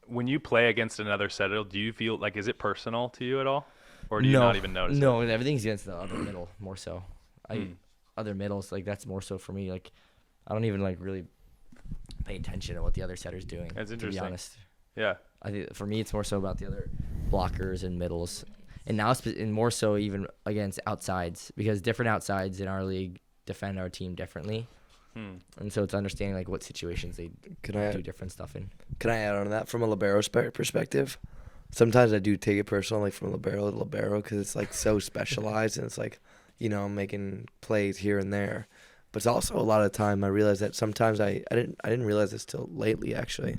when you play against another setter, do you feel like, is it personal to you at all, or do you not even notice no it? Everything's against the other middle more so. Other middles, like that's more so for me. Like I don't even like really pay attention to what the other setter's doing. That's interesting. To be honest. Yeah. I think for me it's more so about the other blockers and middles, and now and more so even against outsides, because different outsides in our league defend our team differently, and so it's understanding like what situations they do different stuff in. Can I add on to that from a libero perspective? Sometimes I do take it personal, like from libero to libero, because it's like so specialized, and it's like, you know, I'm making plays here and there. But it's also a lot of the time I realize that sometimes I didn't realize this till lately actually.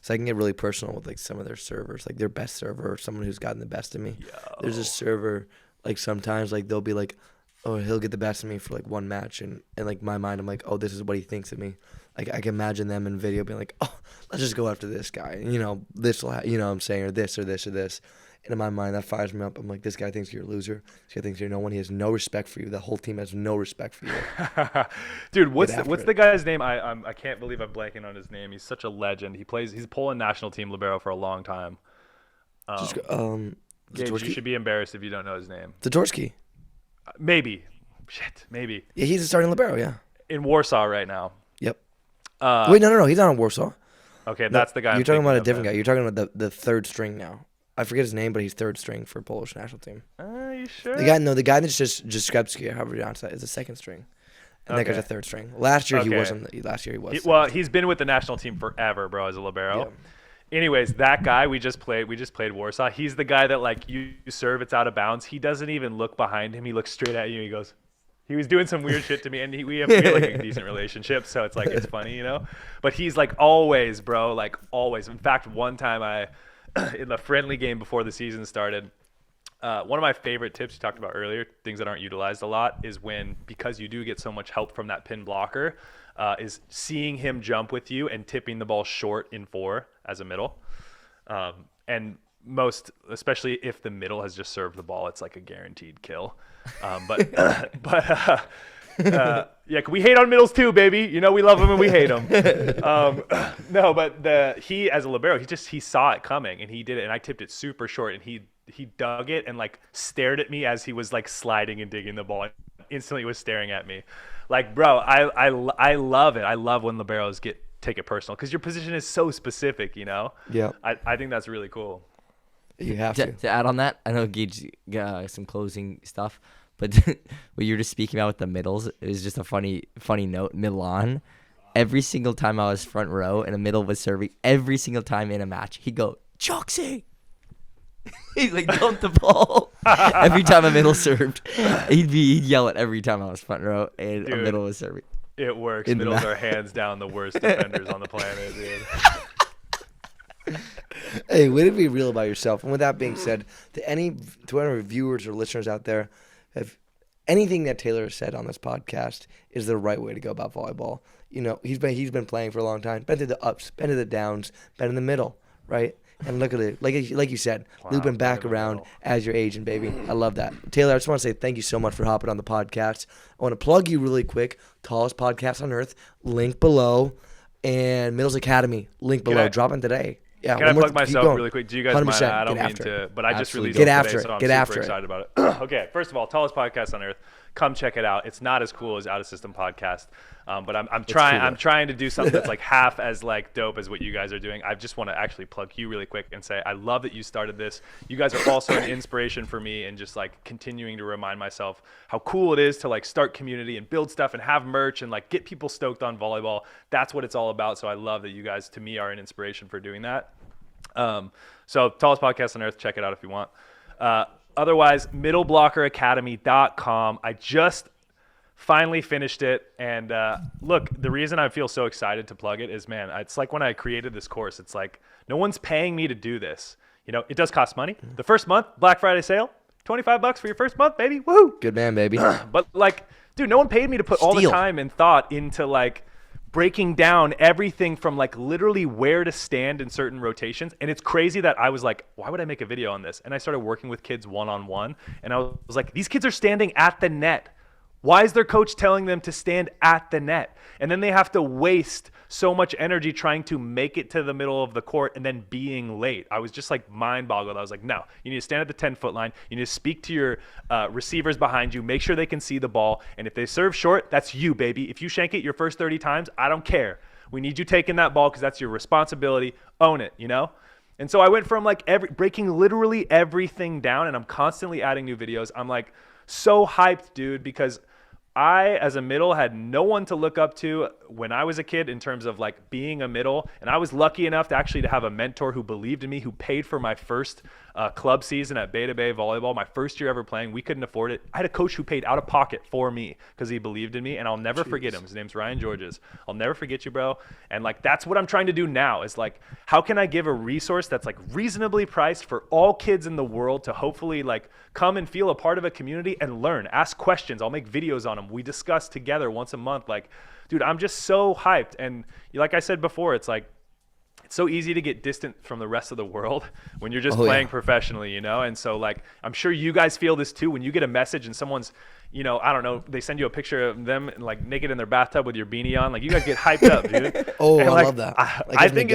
So I can get really personal with like some of their servers, like their best server, or someone who's gotten the best of me. There's a server, like sometimes like they'll be like, oh, he'll get the best of me for like one match, and like my mind I'm like, oh, this is what he thinks of me. Like I can imagine them in video being like, oh, let's just go after this guy, you know, this will you know what I'm saying, or this or this or this. And in my mind that fires me up. I'm like, this guy thinks you're a loser. This guy thinks you're no one. He has no respect for you. The whole team has no respect for you. Dude, what's the guy's name? I can't believe I'm blanking on his name. He's such a legend. He's a Poland national team libero for a long time. Gage, you should be embarrassed if you don't know his name. Zatorsky. Maybe. Yeah, he's a starting libero, yeah. In Warsaw right now. Yep. Wait, no. He's not in Warsaw. Okay, no, that's the guy. You're talking about a different guy. You're talking about the third string now. I forget his name, but he's third string for Polish national team. Are you sure? The guy that's just Skrebsky, however you pronounce that, is the second string. And that guy's a third string. Last year he wasn't. Last year he was. Well, he's been with the national team forever, bro, as a libero. Yeah. Anyways, that guy we just played Warsaw. He's the guy that like you serve, it's out of bounds. He doesn't even look behind him. He looks straight at you. He goes. He was doing some weird shit to me, and we have like a decent relationship, so it's like it's funny, you know. But he's like always, bro, like always. In fact, one time in the friendly game before the season started, one of my favorite tips you talked about earlier, things that aren't utilized a lot, is because you do get so much help from that pin blocker, is seeing him jump with you and tipping the ball short in 4 as a middle. And especially if the middle has just served the ball, it's like a guaranteed kill. Yeah, we hate on middles too, baby. You know, we love them and we hate them. No, but he as a libero, he saw it coming and he did it, and I tipped it super short, and he dug it and like stared at me as he was like sliding and digging the ball, and instantly was staring at me. Like, bro, I love it. I love when liberos take it personal, because your position is so specific, you know? Yeah. I think that's really cool. You have to. To add on that, I know Gage got some closing stuff, but what you were just speaking about with the middles, it was just a funny note. Milan, every single time I was front row and a middle was serving, every single time in a match, he'd go, Choxy! He'd like dump the ball. Every time a middle served, he'd yell it every time I was front row and a middle was serving. It works. Middles are hands down the worst defenders on the planet, dude. Hey, way to be real about yourself. And with that being said, to any viewers or listeners out there, if anything that Taylor said on this podcast is the right way to go about volleyball. You know, he's been playing for a long time, been through the ups, been to the downs, been in the middle, right? And look at it, like you said, looping back around as you're aging, baby. I love that. Taylor, I just want to say thank you so much for hopping on the podcast. I want to plug you really quick. Tallest podcast on earth, link below, and Middles Academy, link below. Dropping today. Yeah, can I plug myself really quick? Do you guys mind? I don't mean to, but I just released it today, so I'm super excited about it. Okay, first of all, tallest podcast on earth. Come check it out. It's not as cool as Out of System podcast, but I'm trying to do something that's like half as like dope as what you guys are doing. I just want to actually plug you really quick and say I love that you started this. You guys are also an inspiration for me, and just like continuing to remind myself how cool it is to like start community and build stuff and have merch and like get people stoked on volleyball. That's what it's all about. So I love that you guys, to me, are an inspiration for doing that. So tallest podcast on earth, check it out if you want. Otherwise, middleblockeracademy.com. I just finally finished it. And look, the reason I feel so excited to plug it is, man, it's like when I created this course, it's like no one's paying me to do this. You know, it does cost money. The first month, Black Friday sale, $25 for your first month, baby. Woo! Good man, baby. But like, dude, no one paid me to put all the time and thought into like breaking down everything from like literally where to stand in certain rotations. And it's crazy that I was like, why would I make a video on this? And I started working with kids one-on-one, and I was like, these kids are standing at the net. Why is their coach telling them to stand at the net? And then they have to waste so much energy trying to make it to the middle of the court and then being late. I was just like mind boggled. I was like, no, you need to stand at the 10-foot line. You need to speak to your receivers behind you. Make sure they can see the ball. And if they serve short, that's you, baby. If you shank it your first 30 times, I don't care. We need you taking that ball because that's your responsibility. Own it, you know? And so I went from like breaking literally everything down, and I'm constantly adding new videos. I'm like so hyped, dude, because I, as a middle, had no one to look up to when I was a kid in terms of like being a middle. And I was lucky enough to actually have a mentor who believed in me, who paid for my first club season at Beta Bay Volleyball, my first year ever playing. We couldn't afford it. I had a coach who paid out of pocket for me because he believed in me, and I'll never forget him. His name's Ryan Georges. I'll never forget you, bro. And like, that's what I'm trying to do now is like, how can I give a resource that's like reasonably priced for all kids in the world to hopefully like come and feel a part of a community and learn, ask questions. I'll make videos on them. We discuss together once a month. Like, dude, I'm just so hyped. And like I said before, it's like, it's so easy to get distant from the rest of the world when you're just playing professionally, you know? And so like, I'm sure you guys feel this too when you get a message and someone's, you know, I don't know, they send you a picture of them like naked in their bathtub with your beanie on. Like, you guys get hyped up, dude. Oh, and I like, love that. I think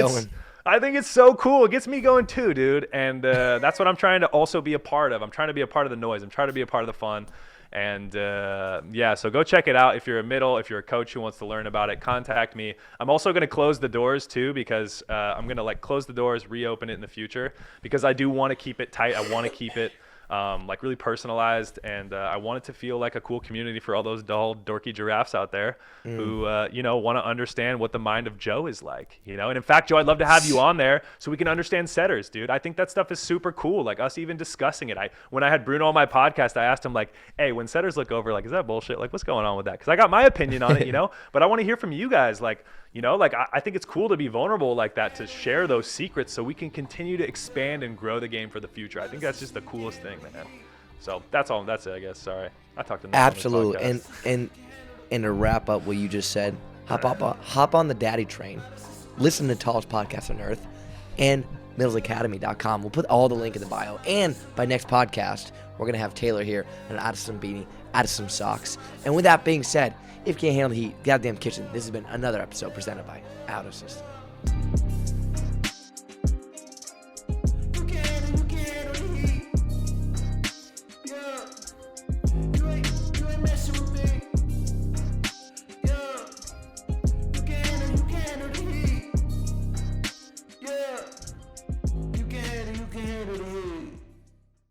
it's so cool. It gets me going too, dude. And that's what I'm trying to also be a part of. I'm trying to be a part of the noise. I'm trying to be a part of the fun. And yeah, so go check it out. If you're a middle, if you're a coach who wants to learn about it, contact me. I'm also going to close the doors too, because I'm going to like close the doors, reopen it in the future, because I do want to keep it tight. I want to keep it like really personalized, and I want it to feel like a cool community for all those dull, dorky giraffes out there who, you know, want to understand what the mind of Joe is like, you know? And in fact, Joe, I'd love to have you on there so we can understand setters, dude. I think that stuff is super cool. Like us even discussing it. When I had Bruno on my podcast, I asked him like, hey, when setters look over, like, is that bullshit? Like, what's going on with that? Cause I got my opinion on it, you know, but I want to hear from you guys. Like, you know, like I think it's cool to be vulnerable like that, to share those secrets so we can continue to expand and grow the game for the future. I think that's just the coolest thing, man. So that's all. That's it, I guess. Sorry, I talked enough. Absolutely. And to wrap up what you just said, hop on the daddy train, listen to the tallest podcast on earth, and middlesacademy.com. We'll put all the link in the bio. And by next podcast, we're gonna have Taylor here and add some beanie, add some socks. And with that being said, if you can't handle the heat, goddamn kitchen. This has been another episode presented by Auto System.